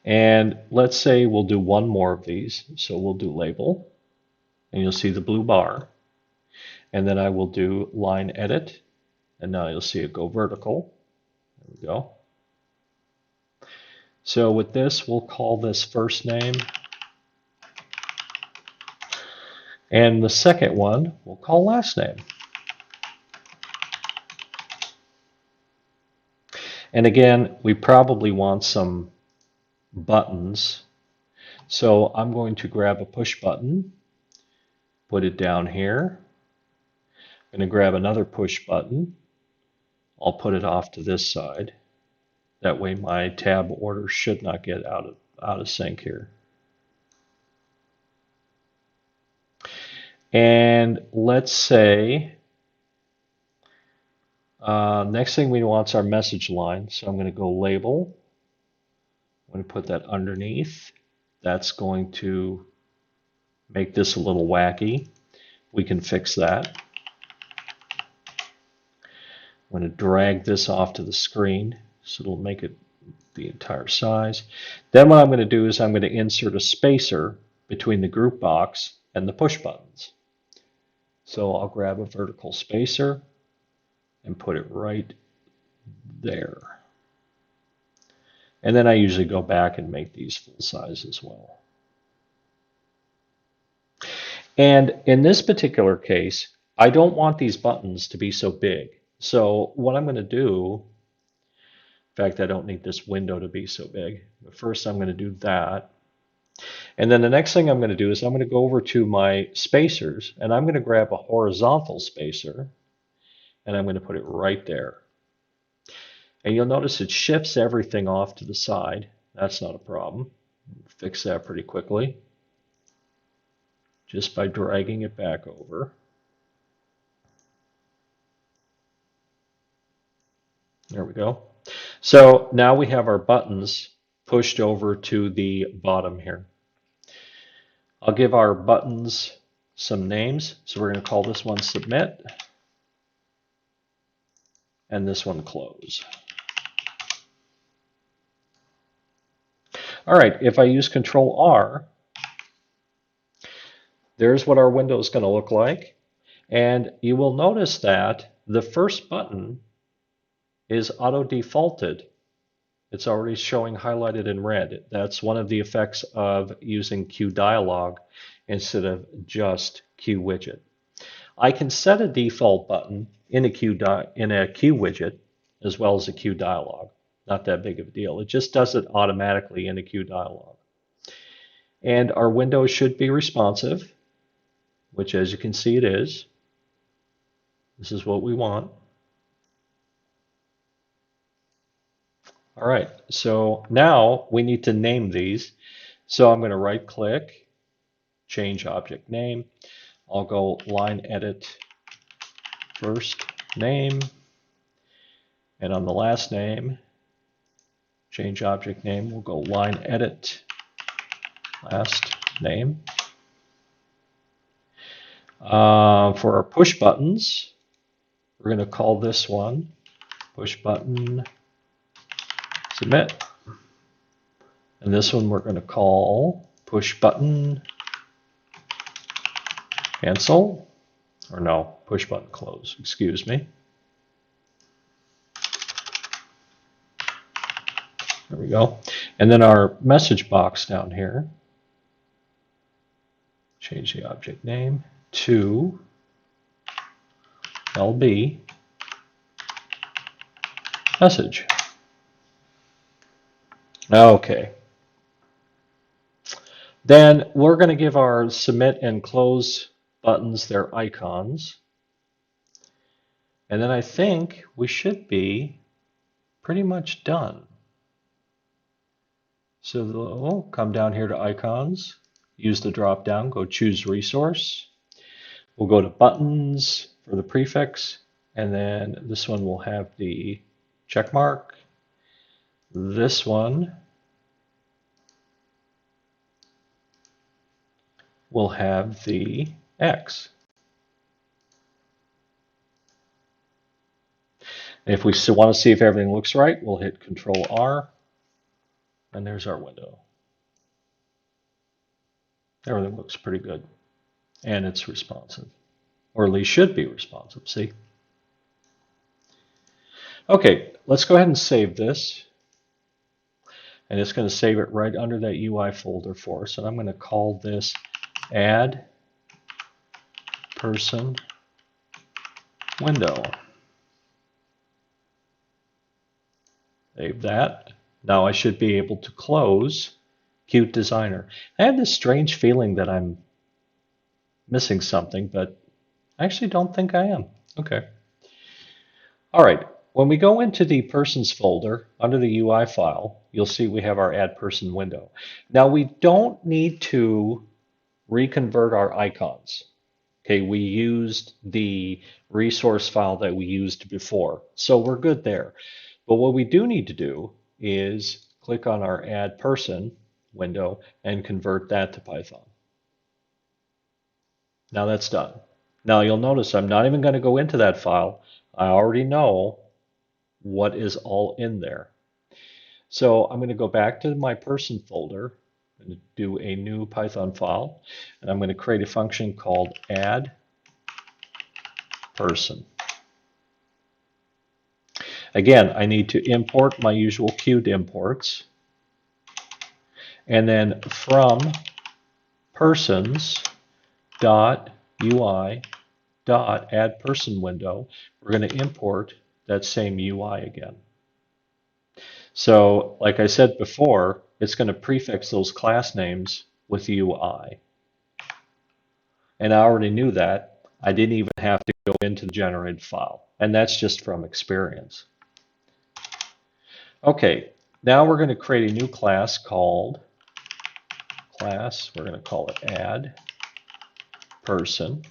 And let's say we'll do one more of these. So we'll do label, and you'll see the blue bar. And then I will do line edit, and now you'll see it go vertical. There we go. So with this, we'll call this first name. And the second one we'll call last name. And again, we probably want some buttons. So I'm going to grab a push put it down here. I'm going to grab another push button. I'll put it off to this side. That way my tab order should not get out of sync here. And let's say next thing we want is our message line. So I'm going to go label. I'm going to put that underneath. That's going to make this a little wacky. We can fix that. I'm going to drag this off to the screen so it'll make it the entire size. Then what I'm going to do is I'm going to insert a spacer between the group box and the push buttons. So I'll grab a vertical spacer and put it right there. And then I usually go back and make these full size as well. And in this particular case, I don't want these buttons to be so big. So what I'm going to do, in fact, I don't need this window to be so big. But first I'm going to do that. And then the next thing I'm going to do is I'm going to go over to my spacers and I'm going to grab a horizontal spacer and I'm going to put it right there. And you'll notice it shifts everything off to the side. That's not a problem. Fix that pretty quickly just by dragging it back over. There we go. So now we have our buttons pushed over to the bottom here. I'll give our buttons some names. So we're going to call this one Submit and this one Close. All right, if I use Control R, there's what our window is going to look like. And you will notice that the first button is auto defaulted. It's already showing highlighted in red. That's one of the effects of using QDialog instead of just QWidget. I can set a default button in a QWidget as well as a QDialog. Not that big of a deal. It just does it automatically in a QDialog. And our window should be responsive, which as you can see it is. This is what we want. All right, so now we need to name these. So I'm going to right click, change object name. I'll go line edit first name. And on the last name, change object name, we'll go line edit last name. For our push buttons, we're going to call this one push button submit. And this one we're going to call push button cancel. Or no, push button close, excuse me. There we go. And then our message box down here, change the object name to LB message. Okay. Then we're going to give our submit and close buttons their icons. And then I think we should be pretty much done. So we'll come down here to icons, use the drop down, go choose resource. We'll go to buttons for the prefix, and then this one will have the check mark. This one will have the X. And if we still want to see if everything looks right, we'll hit Control R, and there's our window. Everything looks pretty good, and it's responsive, or at least should be responsive, see? Okay, let's go ahead and save this. And it's going to save it right under that UI folder for us. And I'm going to call this Add Person Window. Save that. Now I should be able to close Qt Designer. I have this strange feeling that I'm missing something, but I actually don't think I am. Okay. All right. When we go into the persons folder under the UI file, you'll see we have our add person window. Now we don't need to reconvert our icons. Okay, we used the resource file that we used before, so we're good there. But what we do need to do is click on our add person window and convert that to Python. Now that's done. Now you'll notice I'm not even going to go into that file. I already know what is all in there. So I'm going to go back to my person folder and do a new Python file, and I'm going to create a function called add person. Again, I need to import my usual Qt imports, and then from persons dot UI dot add person window, we're going to import that same UI again. So, like I said before, it's going to prefix those class names with UI. And I already knew that. I didn't even have to go into the generated file. And that's just from experience. Okay, now we're going to create a new class called we're going to call it add person,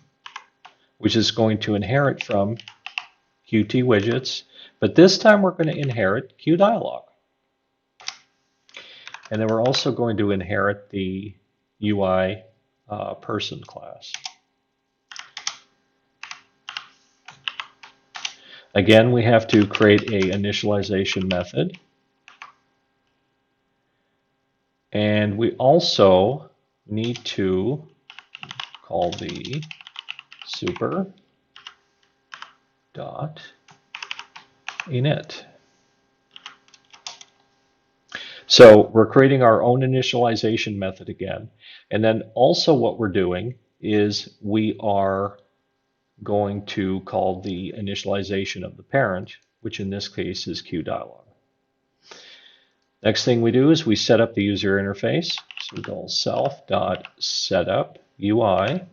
which is going to inherit from Qt widgets, but this time we're going to inherit QDialog. And then we're also going to inherit the UI person class. Again, we have to create a initialization method. And we also need to call the super dot init. So we're creating our own initialization method again. And then also what we're doing is we are going to call the initialization of the parent, which in this case is QDialog. Next thing we do is we set up the user interface. So we call self.setup UI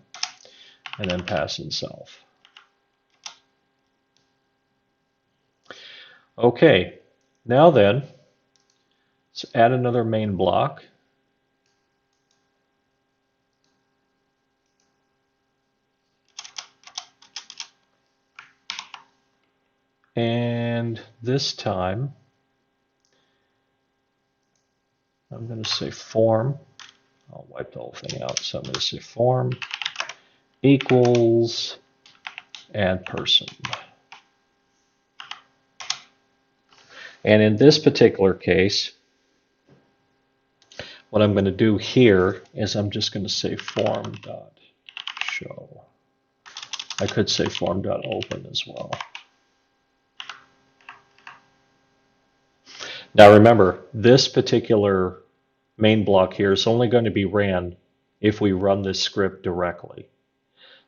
and then pass in self. Okay, now then, let's add another main block. And this time, I'm going to say form. I'll wipe the whole thing out. So I'm going to say form equals add person. And in this particular case, what I'm going to do here is I'm just going to say form.show. I could say form.open as well. Now remember, this particular main block here is only going to be ran if we run this script directly.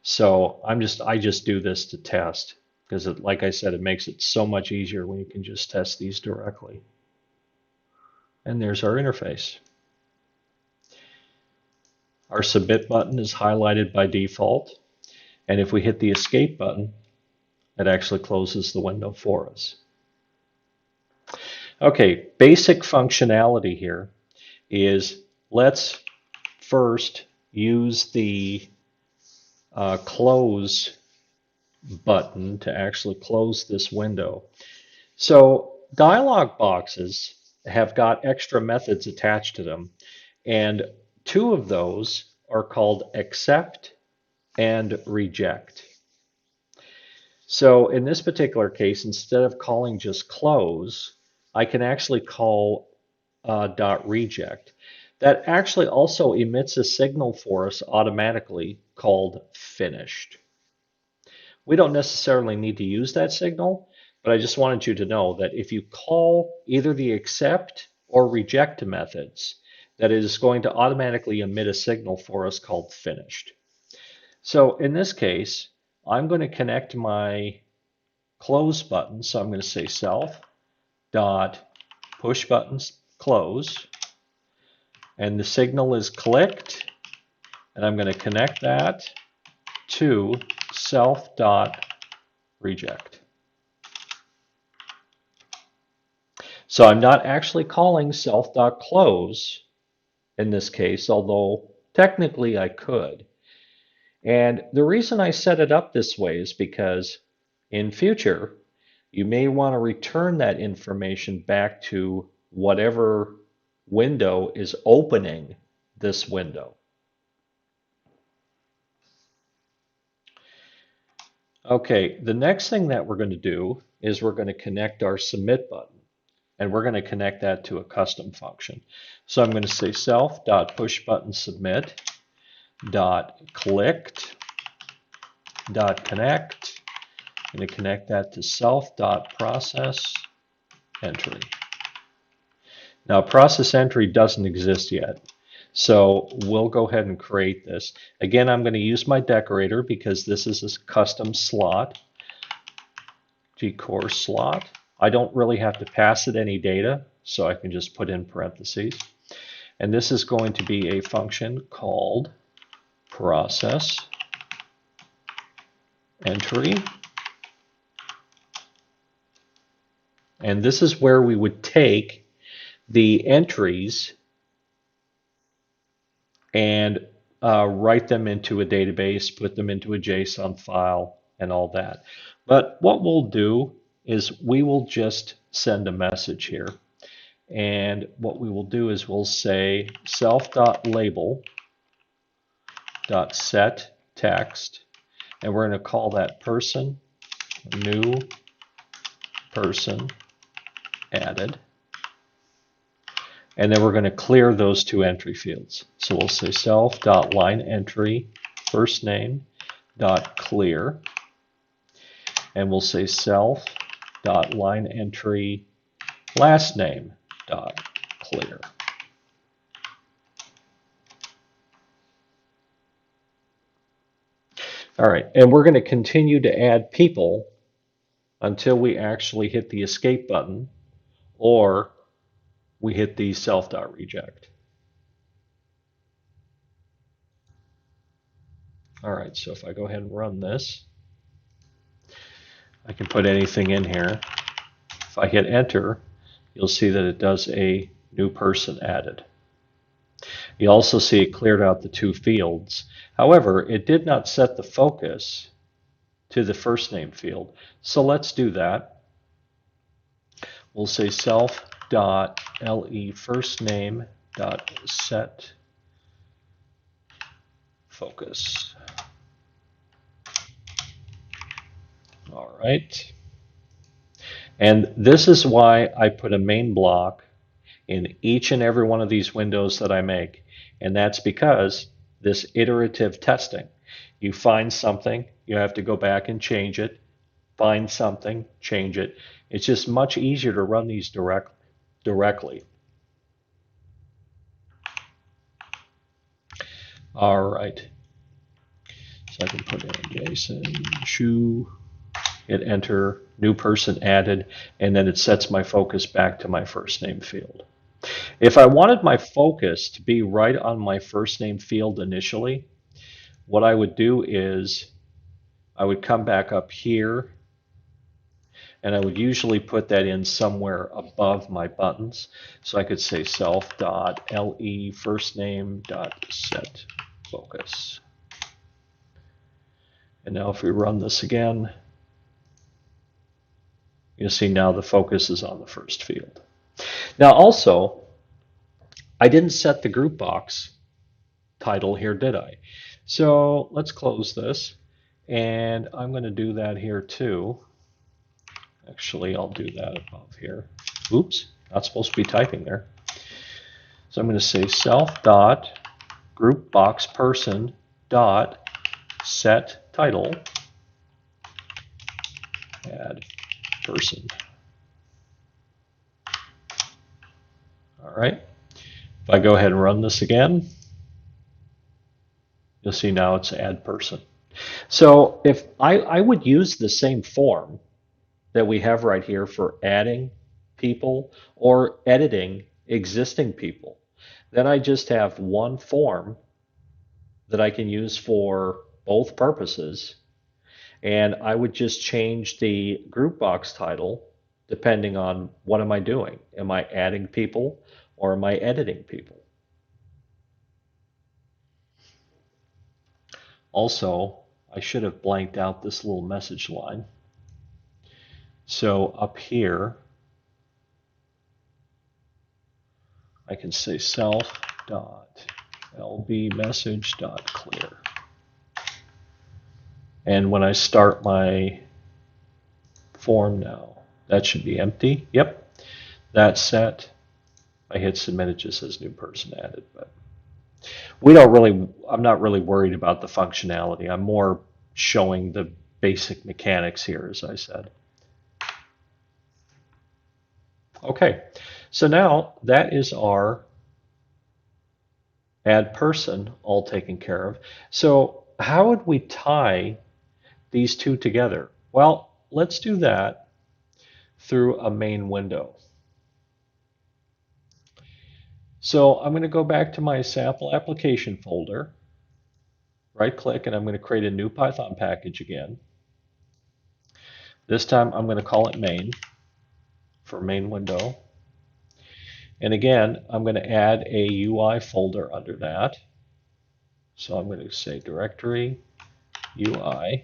So I just do this to test because, like I said, it makes it so much easier when you can just test these directly. And there's our interface. Our submit button is highlighted by default, and if we hit the escape button, it actually closes the window for us. Okay, basic functionality here is let's first use the close button to actually close this window. So dialog boxes have got extra methods attached to them, and two of those are called accept and reject. So in this particular case, instead of calling just close, I can actually call .reject. That actually also emits a signal for us automatically called finished. We don't necessarily need to use that signal, but I just wanted you to know that if you call either the accept or reject methods, that it is going to automatically emit a signal for us called finished. So in this case, I'm going to connect my close button. So I'm going to say self dot push buttons close, and the signal is clicked, and I'm going to connect that to self.reject. So I'm not actually calling self.close in this case, although technically I could. And the reason I set it up this way is because in future, you may want to return that information back to whatever window is opening this window. Okay, the next thing that we're going to do is we're going to connect our submit button, and we're going to connect that to a custom function. So I'm going to say self.pushButtonSubmit.clicked.connect. I'm going to connect that to self.processEntry. Now, process entry doesn't exist yet, so we'll go ahead and create this. Again, I'm going to use my decorator because this is a custom slot, gcore slot. I don't really have to pass it any data, so I can just put in parentheses. And this is going to be a function called process entry. And this is where we would take the entries and write them into a database, put them into a JSON file, and all that. But what we'll do is we will just send a message here. And what we will do is we'll say self.label.setText, and we're going to call that person, new person added. And then we're going to clear those two entry fields. So we'll say self.lineEntry first name dot clear, and we'll say self.lineEntry last name dot clear. All right, and we're going to continue to add people until we actually hit the escape button or we hit the self.reject. All right, so if I go ahead and run this, I can put anything in here. If I hit enter, you'll see that it does a new person added. You also see it cleared out the two fields. However, it did not set the focus to the first name field. So let's do that. We'll say self.le first name dot set focus. All right. And this is why I put a main block in each and every one of these windows that I make. And that's because this iterative testing. You find something, you have to go back and change it, find something, change it. It's just much easier to run these directly. All right. So I can put in Jason Shu, hit enter, new person added, and then it sets my focus back to my first name field. If I wanted my focus to be right on my first name field initially, what I would do is I would come back up here, and I would usually put that in somewhere above my buttons. So I could say self.le first name dot set focus. And now if we run this again, you'll see now the focus is on the first field. Now also, I didn't set the group box title here, did I? So let's close this, and I'm going to do that here too. Actually, I'll do that above here. Oops, not supposed to be typing there. So I'm going to say self.groupboxperson.set_title add person. All right. If I go ahead and run this again, you'll see now it's add person. So if I would use the same form that we have right here for adding people or editing existing people, then I just have one form that I can use for both purposes, and I would just change the group box title depending on what am I doing. Am I adding people or am I editing people? Also, I should have blanked out this little message line. So up here, I can say self.lbmessage.clear. And when I start my form now, that should be empty. Yep, that's set. I hit submit, it just says new person added, but I'm not really worried about the functionality. I'm more showing the basic mechanics here, as I said. Okay, so now that is our add person all taken care of. So how would we tie these two together? Well, let's do that through a main window. So I'm going to go back to my sample application folder, right click, and I'm going to create a new Python package again. This time I'm going to call it main for main window. And again, I'm going to add a UI folder under that. So I'm going to say directory UI.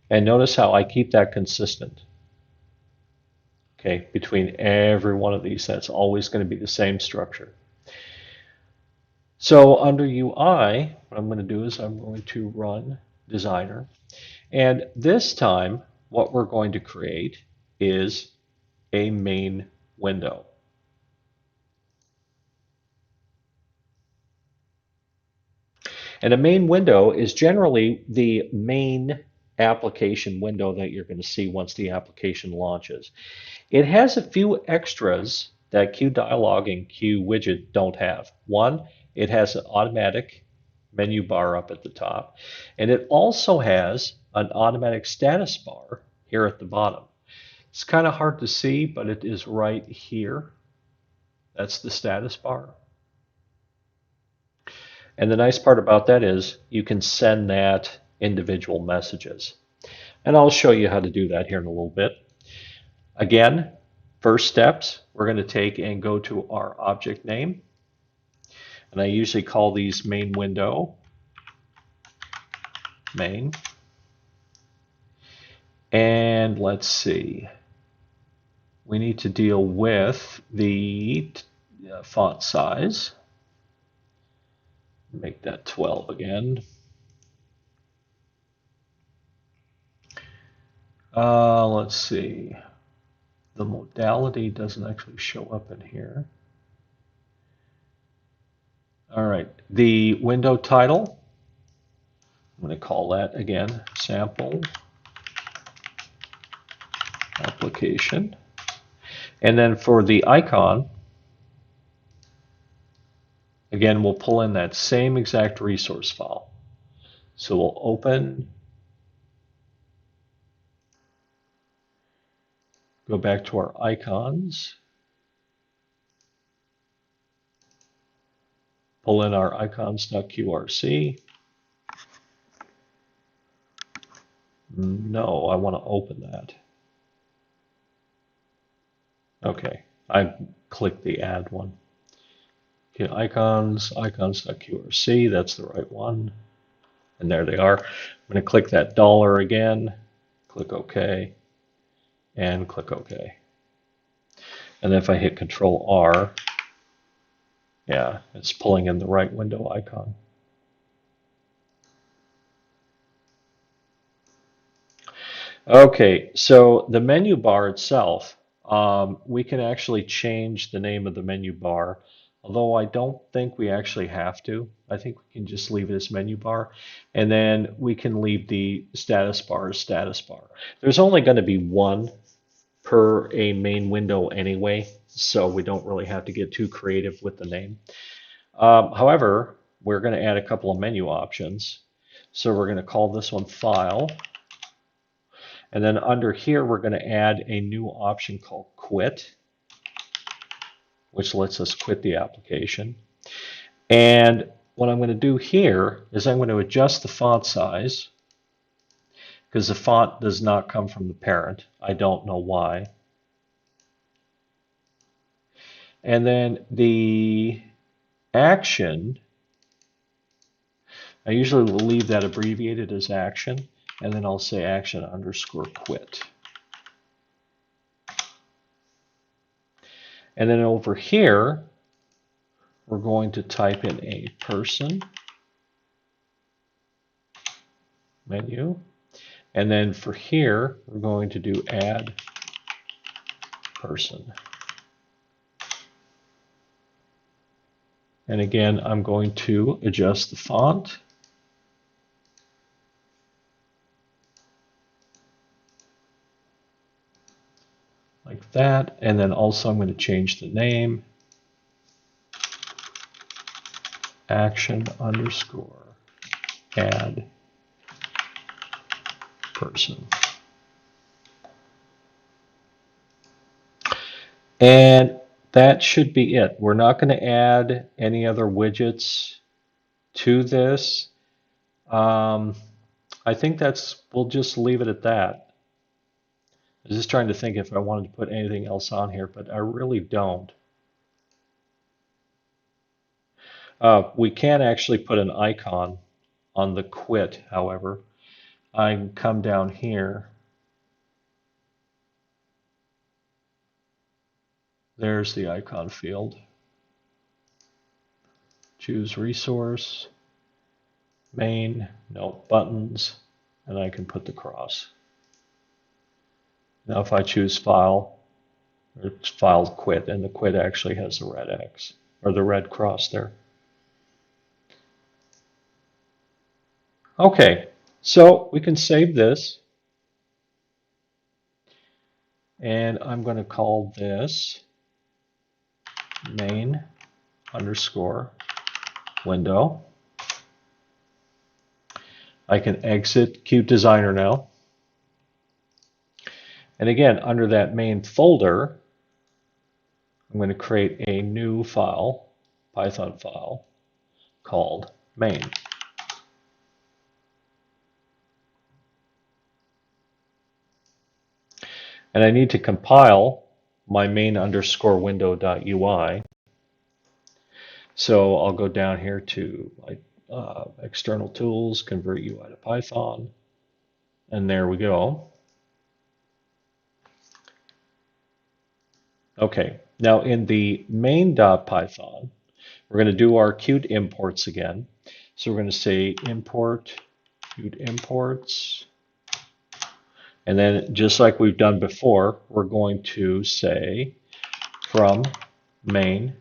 And notice how I keep that consistent. Okay, between every one of these, that's always going to be the same structure. So under UI, what I'm going to do is I'm going to run Designer. And this time, what we're going to create is a main window. And a main window is generally the main application window that you're going to see once the application launches. It has a few extras that QDialog and QWidget don't have. One, it has an automatic menu bar up at the top, and it also has an automatic status bar here at the bottom. It's kind of hard to see, but it is right here. That's the status bar. And the nice part about that is you can send that individual messages. And I'll show you how to do that here in a little bit. Again, first steps, we're going to take and go to our object name. And I usually call these main window, main. And let's see, we need to deal with the font size. Make that 12 again. Let's see. The modality doesn't actually show up in here. All right, the window title, I'm going to call that again, sample application. And then for the icon, again, we'll pull in that same exact resource file. So we'll open, go back to our icons, pull in our icons.qrc. No, I want to open that. Okay, I clicked the add one. Okay, icons.qrc, that's the right one. And there they are. I'm going to click that dollar again, click OK, and click OK. And then if I hit Control R, yeah, it's pulling in the right window icon. Okay, so the menu bar itself, we can actually change the name of the menu bar, although I don't think we actually have to. I think we can just leave it as menu bar, and then we can leave the status bar as status bar. There's only going to be one per a main window anyway, so we don't really have to get too creative with the name. However, we're going to add a couple of menu options. So we're going to call this one File. And then under here, we're going to add a new option called Quit, which lets us quit the application. And what I'm going to do here is I'm going to adjust the font size because the font does not come from the parent. I don't know why. And then the action, I usually will leave that abbreviated as action, and then I'll say action underscore quit. And then over here, we're going to type in a person menu. And then for here, we're going to do add person. And again, I'm going to adjust the font. Like that. And then also I'm going to change the name. Action underscore add person. And that should be it. We're not going to add any other widgets to this. I think we'll just leave it at that. I was just trying to think if I wanted to put anything else on here, but I really don't. We can actually put an icon on the quit, however. I can come down here. There's the icon field. Choose resource, main, no, buttons, and I can put the cross. Now if I choose file, it's file quit, and the quit actually has the red X, or the red cross there. Okay, so we can save this. And I'm going to call this main underscore window. I can exit Qt Designer now. And again, under that main folder, I'm going to create a new file, Python file, called main. And I need to compile my main underscore window.ui. So I'll go down here to my external tools, convert UI to Python, and there we go. Okay, now in the main.python, we're going to do our Qt imports again. So we're going to say import Qt imports. And then just like we've done before, we're going to say from main.ui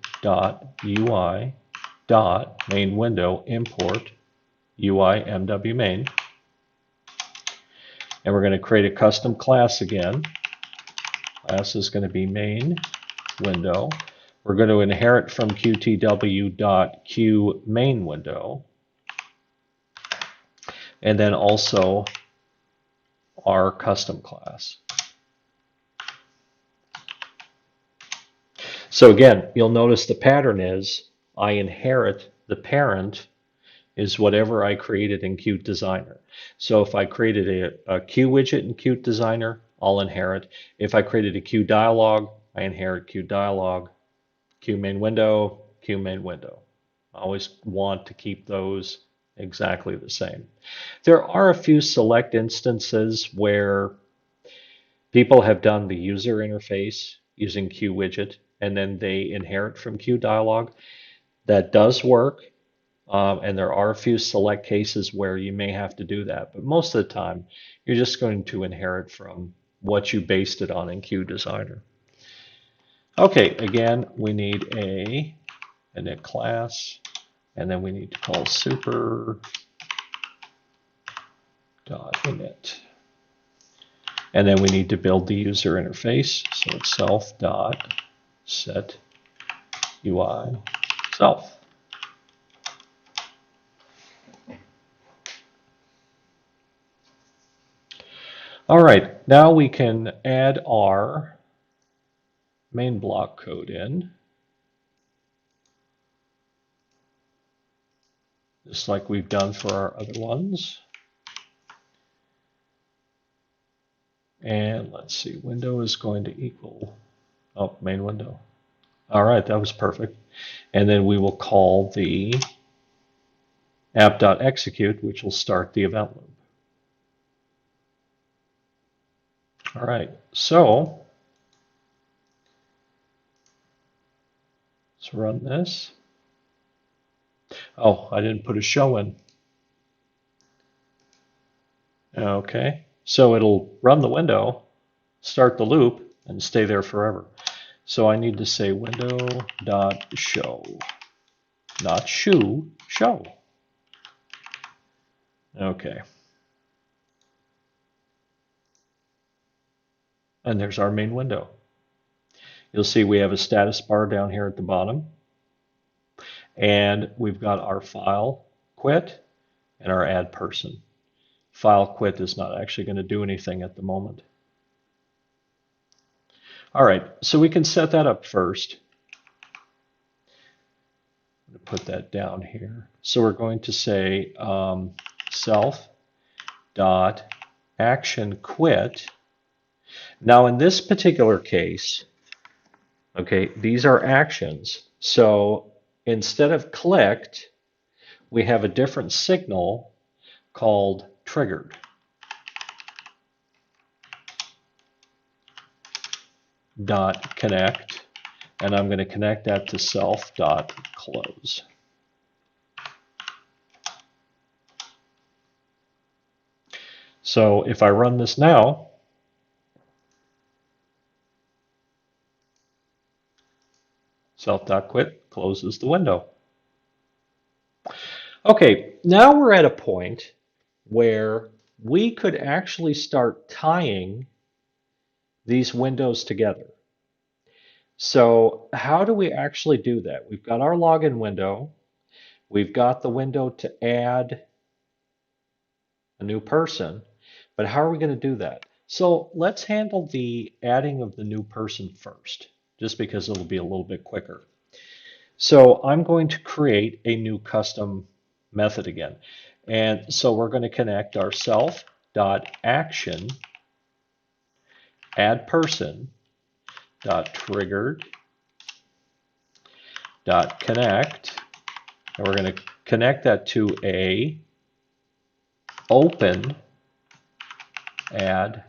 main window import UI MW main. And we're going to create a custom class again. Class is going to be main window. We're going to inherit from qtw.q main window. And then also our custom class. So again, you'll notice the pattern is I inherit the parent is whatever I created in Qt Designer. So if I created a Q widget in Qt Designer, I'll inherit. If I created a Q dialog, I inherit Q dialog, Q main window, Q main window. I always want to keep those exactly the same. There are a few select instances where people have done the user interface using Q widget and then they inherit from Q dialog. That does work. And there are a few select cases where you may have to do that. But most of the time, you're just going to inherit from what you based it on in Qt Designer. Okay, again, we need a init class, and then we need to call super.init. And then we need to build the user interface. So it's self.set UI self. All right, now we can add our main block code in. just like we've done for our other ones. And let's see, window is going to equal, oh, main window. All right, that was perfect. And then we will call the app.execute, which will start the event loop. All right, so let's run this. Oh, I didn't put a show in. Okay, so it'll run the window, start the loop, and stay there forever. So I need to say window.show, not shoe, show. Okay. And there's our main window. You'll see we have a status bar down here at the bottom. And we've got our file quit and our add person. File quit is not actually going to do anything at the moment. All right, so we can set that up first. I'm going to put that down here. So we're going to say self.action quit. Now in this particular case, okay, these are actions. So instead of clicked, we have a different signal called triggered. Dot connect, and I'm going to connect that to self dot close. So if I run this now, self.quit closes the window. Okay, now we're at a point where we could actually start tying these windows together. So how do we actually do that? We've got our login window. We've got the window to add a new person, but how are we going to do that? So let's handle the adding of the new person first, just because it'll be a little bit quicker. So I'm going to create a new custom method again. And so we're going to connect our self.action add person triggered connect, and we're going to connect that to a open add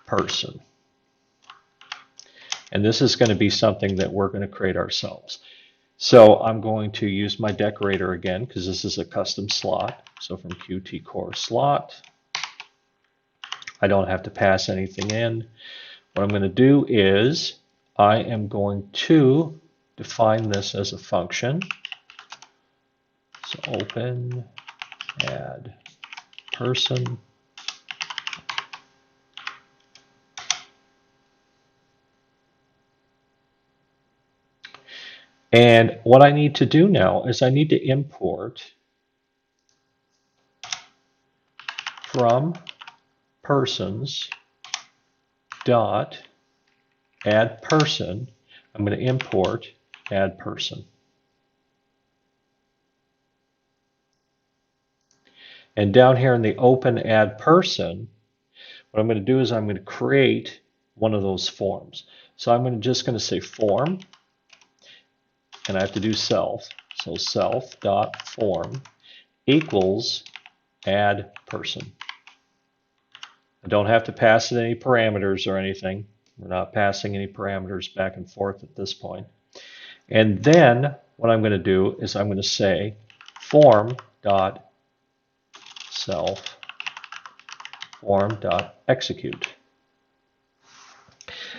person. And this is going to be something that we're going to create ourselves. So I'm going to use my decorator again because this is a custom slot. So from Qt Core slot, I don't have to pass anything in. What I'm going to do is I am going to define this as a function. So open add person. And what I need to do now is I need to import from persons dot add person. I'm going to import add person. And down here in the open add person, what I'm going to do is I'm going to create one of those forms. So I'm just going to say form, and I have to do self. So self.form equals add person. I don't have to pass it any parameters or anything. We're not passing any parameters back and forth at this point. And then what I'm going to do is I'm going to say form.self form.execute.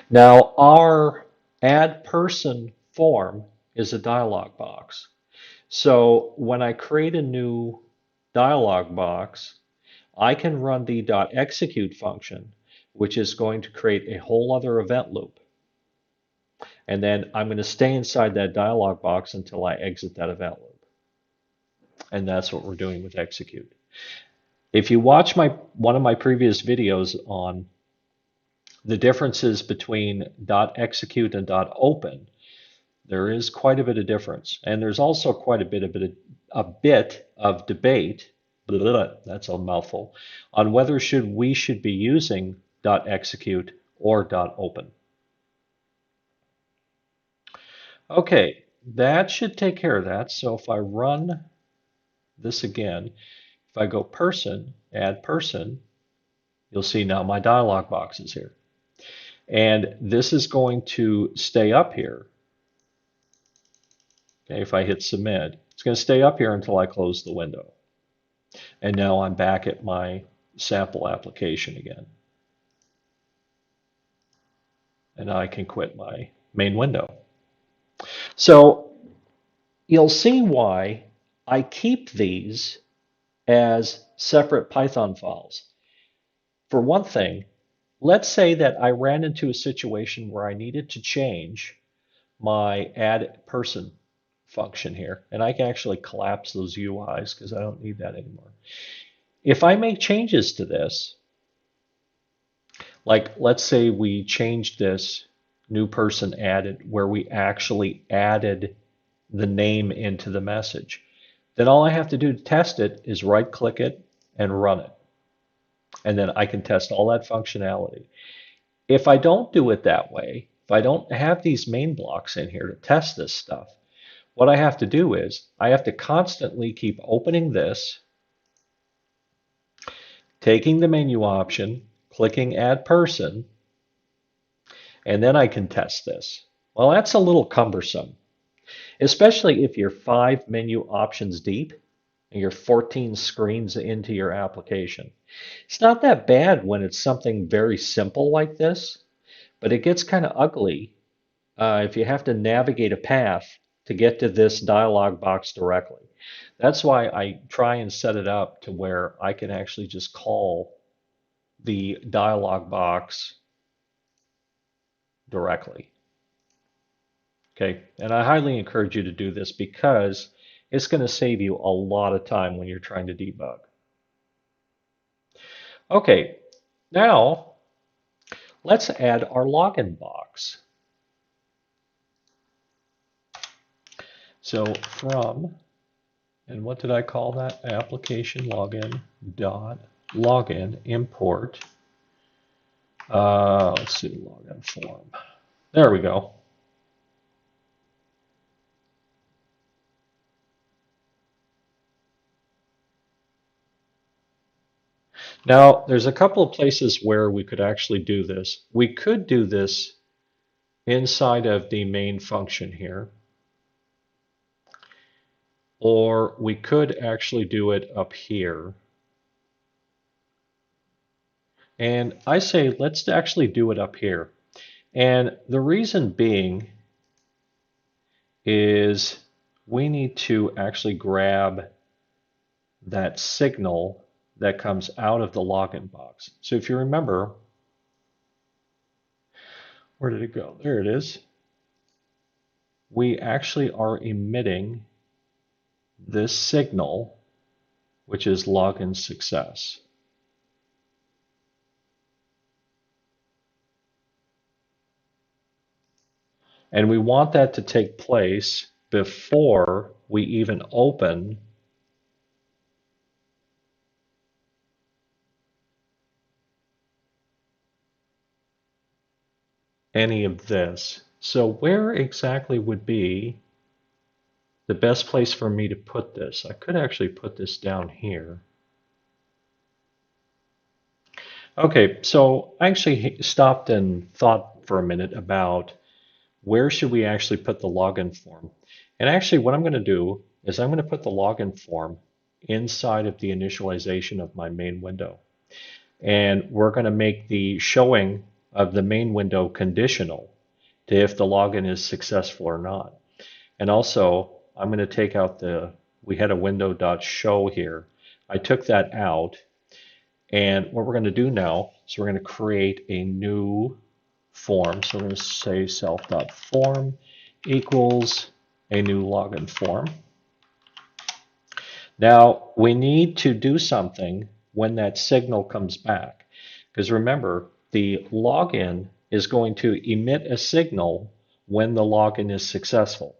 Now our add person form is a dialog box. So when I create a new dialog box, I can run the .execute function, which is going to create a whole other event loop. And then I'm going to stay inside that dialog box until I exit that event loop. And that's what we're doing with execute. If you watch one of my previous videos on the differences between .execute and .open, There is quite a bit of difference, and there's also quite a bit of debate. Blah, blah, blah, that's a mouthful on whether we should be using .execute or .open. Okay, that should take care of that. So if I run this again, if I go person, add person, you'll see now my dialog box is here. And this is going to stay up here. Okay, if I hit submit, it's going to stay up here until I close the window. And now I'm back at my sample application again. And I can quit my main window. So you'll see why I keep these as separate Python files. For one thing, let's say that I ran into a situation where I needed to change my add person function here, and I can actually collapse those UIs because I don't need that anymore. If I make changes to this, like let's say we changed this new person added where we actually added the name into the message, then all I have to do to test it is right click it and run it. And then I can test all that functionality. If I don't do it that way, if I don't have these main blocks in here to test this stuff, what I have to do is I have to constantly keep opening this, taking the menu option, clicking add person, and then I can test this. Well, that's a little cumbersome, especially if you're 5 menu options deep and you're 14 screens into your application. It's not that bad when it's something very simple like this, but it gets kind of ugly if you have to navigate a path to get to this dialog box directly. That's why I try and set it up to where I can actually just call the dialog box directly. Okay, and I highly encourage you to do this because it's going to save you a lot of time when you're trying to debug. Okay, now let's add our login box. So from, and what did I call that? Application login dot login import. Let's see, login form. There we go. Now, there's a couple of places where we could actually do this. We could do this inside of the main function here, or we could actually do it up here. And I say, let's actually do it up here. And the reason being is we need to actually grab that signal that comes out of the login box. So if you remember, where did it go? There it is. We actually are emitting this signal, which is login success. And we want that to take place before we even open any of this. So where exactly would be the best place for me to put this? I could actually put this down here. Okay, so I actually stopped and thought for a minute about where should we actually put the login form. And actually what I'm going to do is I'm going to put the login form inside of the initialization of my main window. And we're going to make the showing of the main window conditional to if the login is successful or not. And also, I'm going to take out we had a window.show here. I took that out. And what we're going to do now is we're going to create a new form. So we're going to say self.form equals a new login form. Now, we need to do something when that signal comes back. Because remember, the login is going to emit a signal when the login is successful.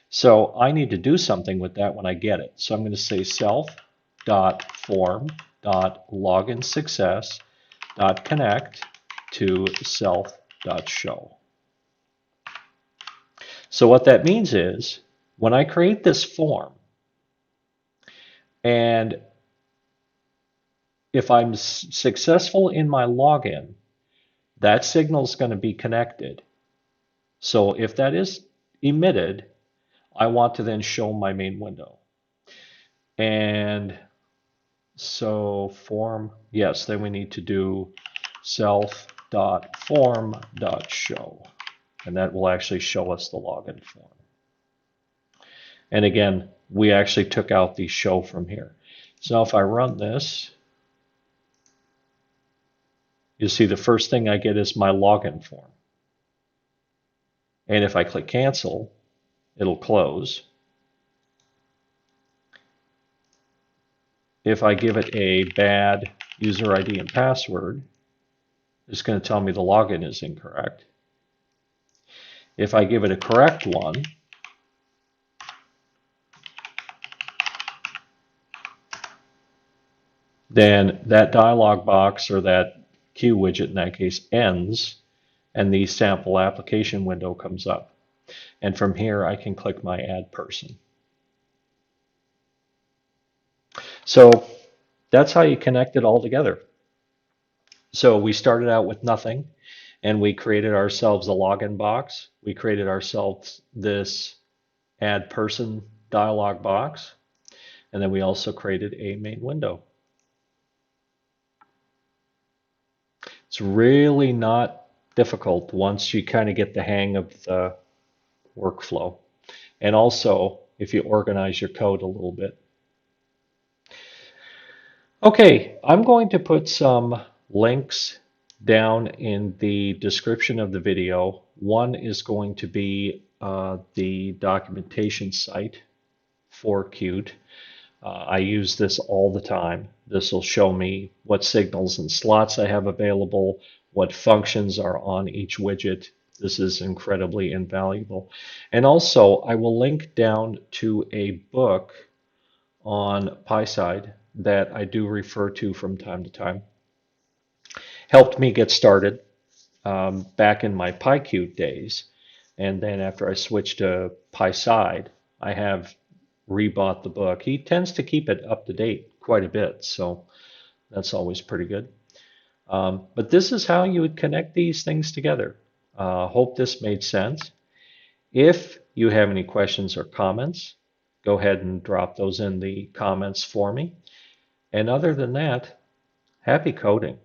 So I need to do something with that when I get it. So I'm going to say self.form.loginsuccess.connect to self.show. So what that means is when I create this form, and if I'm successful in my login, that signal is going to be connected. So if that is emitted, I want to then show my main window. And so form, yes, then we need to do self.form.show. And that will actually show us the login form. And again, we actually took out the show from here. So now if I run this, you see the first thing I get is my login form. And if I click cancel, it'll close. If I give it a bad user ID and password, it's going to tell me the login is incorrect. If I give it a correct one, then that dialog box, or that Q widget in that case, ends, and the sample application window comes up. And from here, I can click my Add Person. So that's how you connect it all together. So we started out with nothing, and we created ourselves a login box. We created ourselves this Add Person dialog box, and then we also created a main window. It's really not difficult once you kind of get the hang of the workflow. And also, if you organize your code a little bit. Okay, I'm going to put some links down in the description of the video. One is going to be the documentation site for Qt. I use this all the time. This will show me what signals and slots I have available, what functions are on each widget. This is incredibly invaluable. And also, I will link down to a book on PySide that I do refer to from time to time. Helped me get started back in my PyQt days. And then after I switched to PySide, I have rebought the book. He tends to keep it up to date quite a bit, so that's always pretty good. But this is how you would connect these things together. Hope this made sense. If you have any questions or comments, go ahead and drop those in the comments for me. And other than that, happy coding.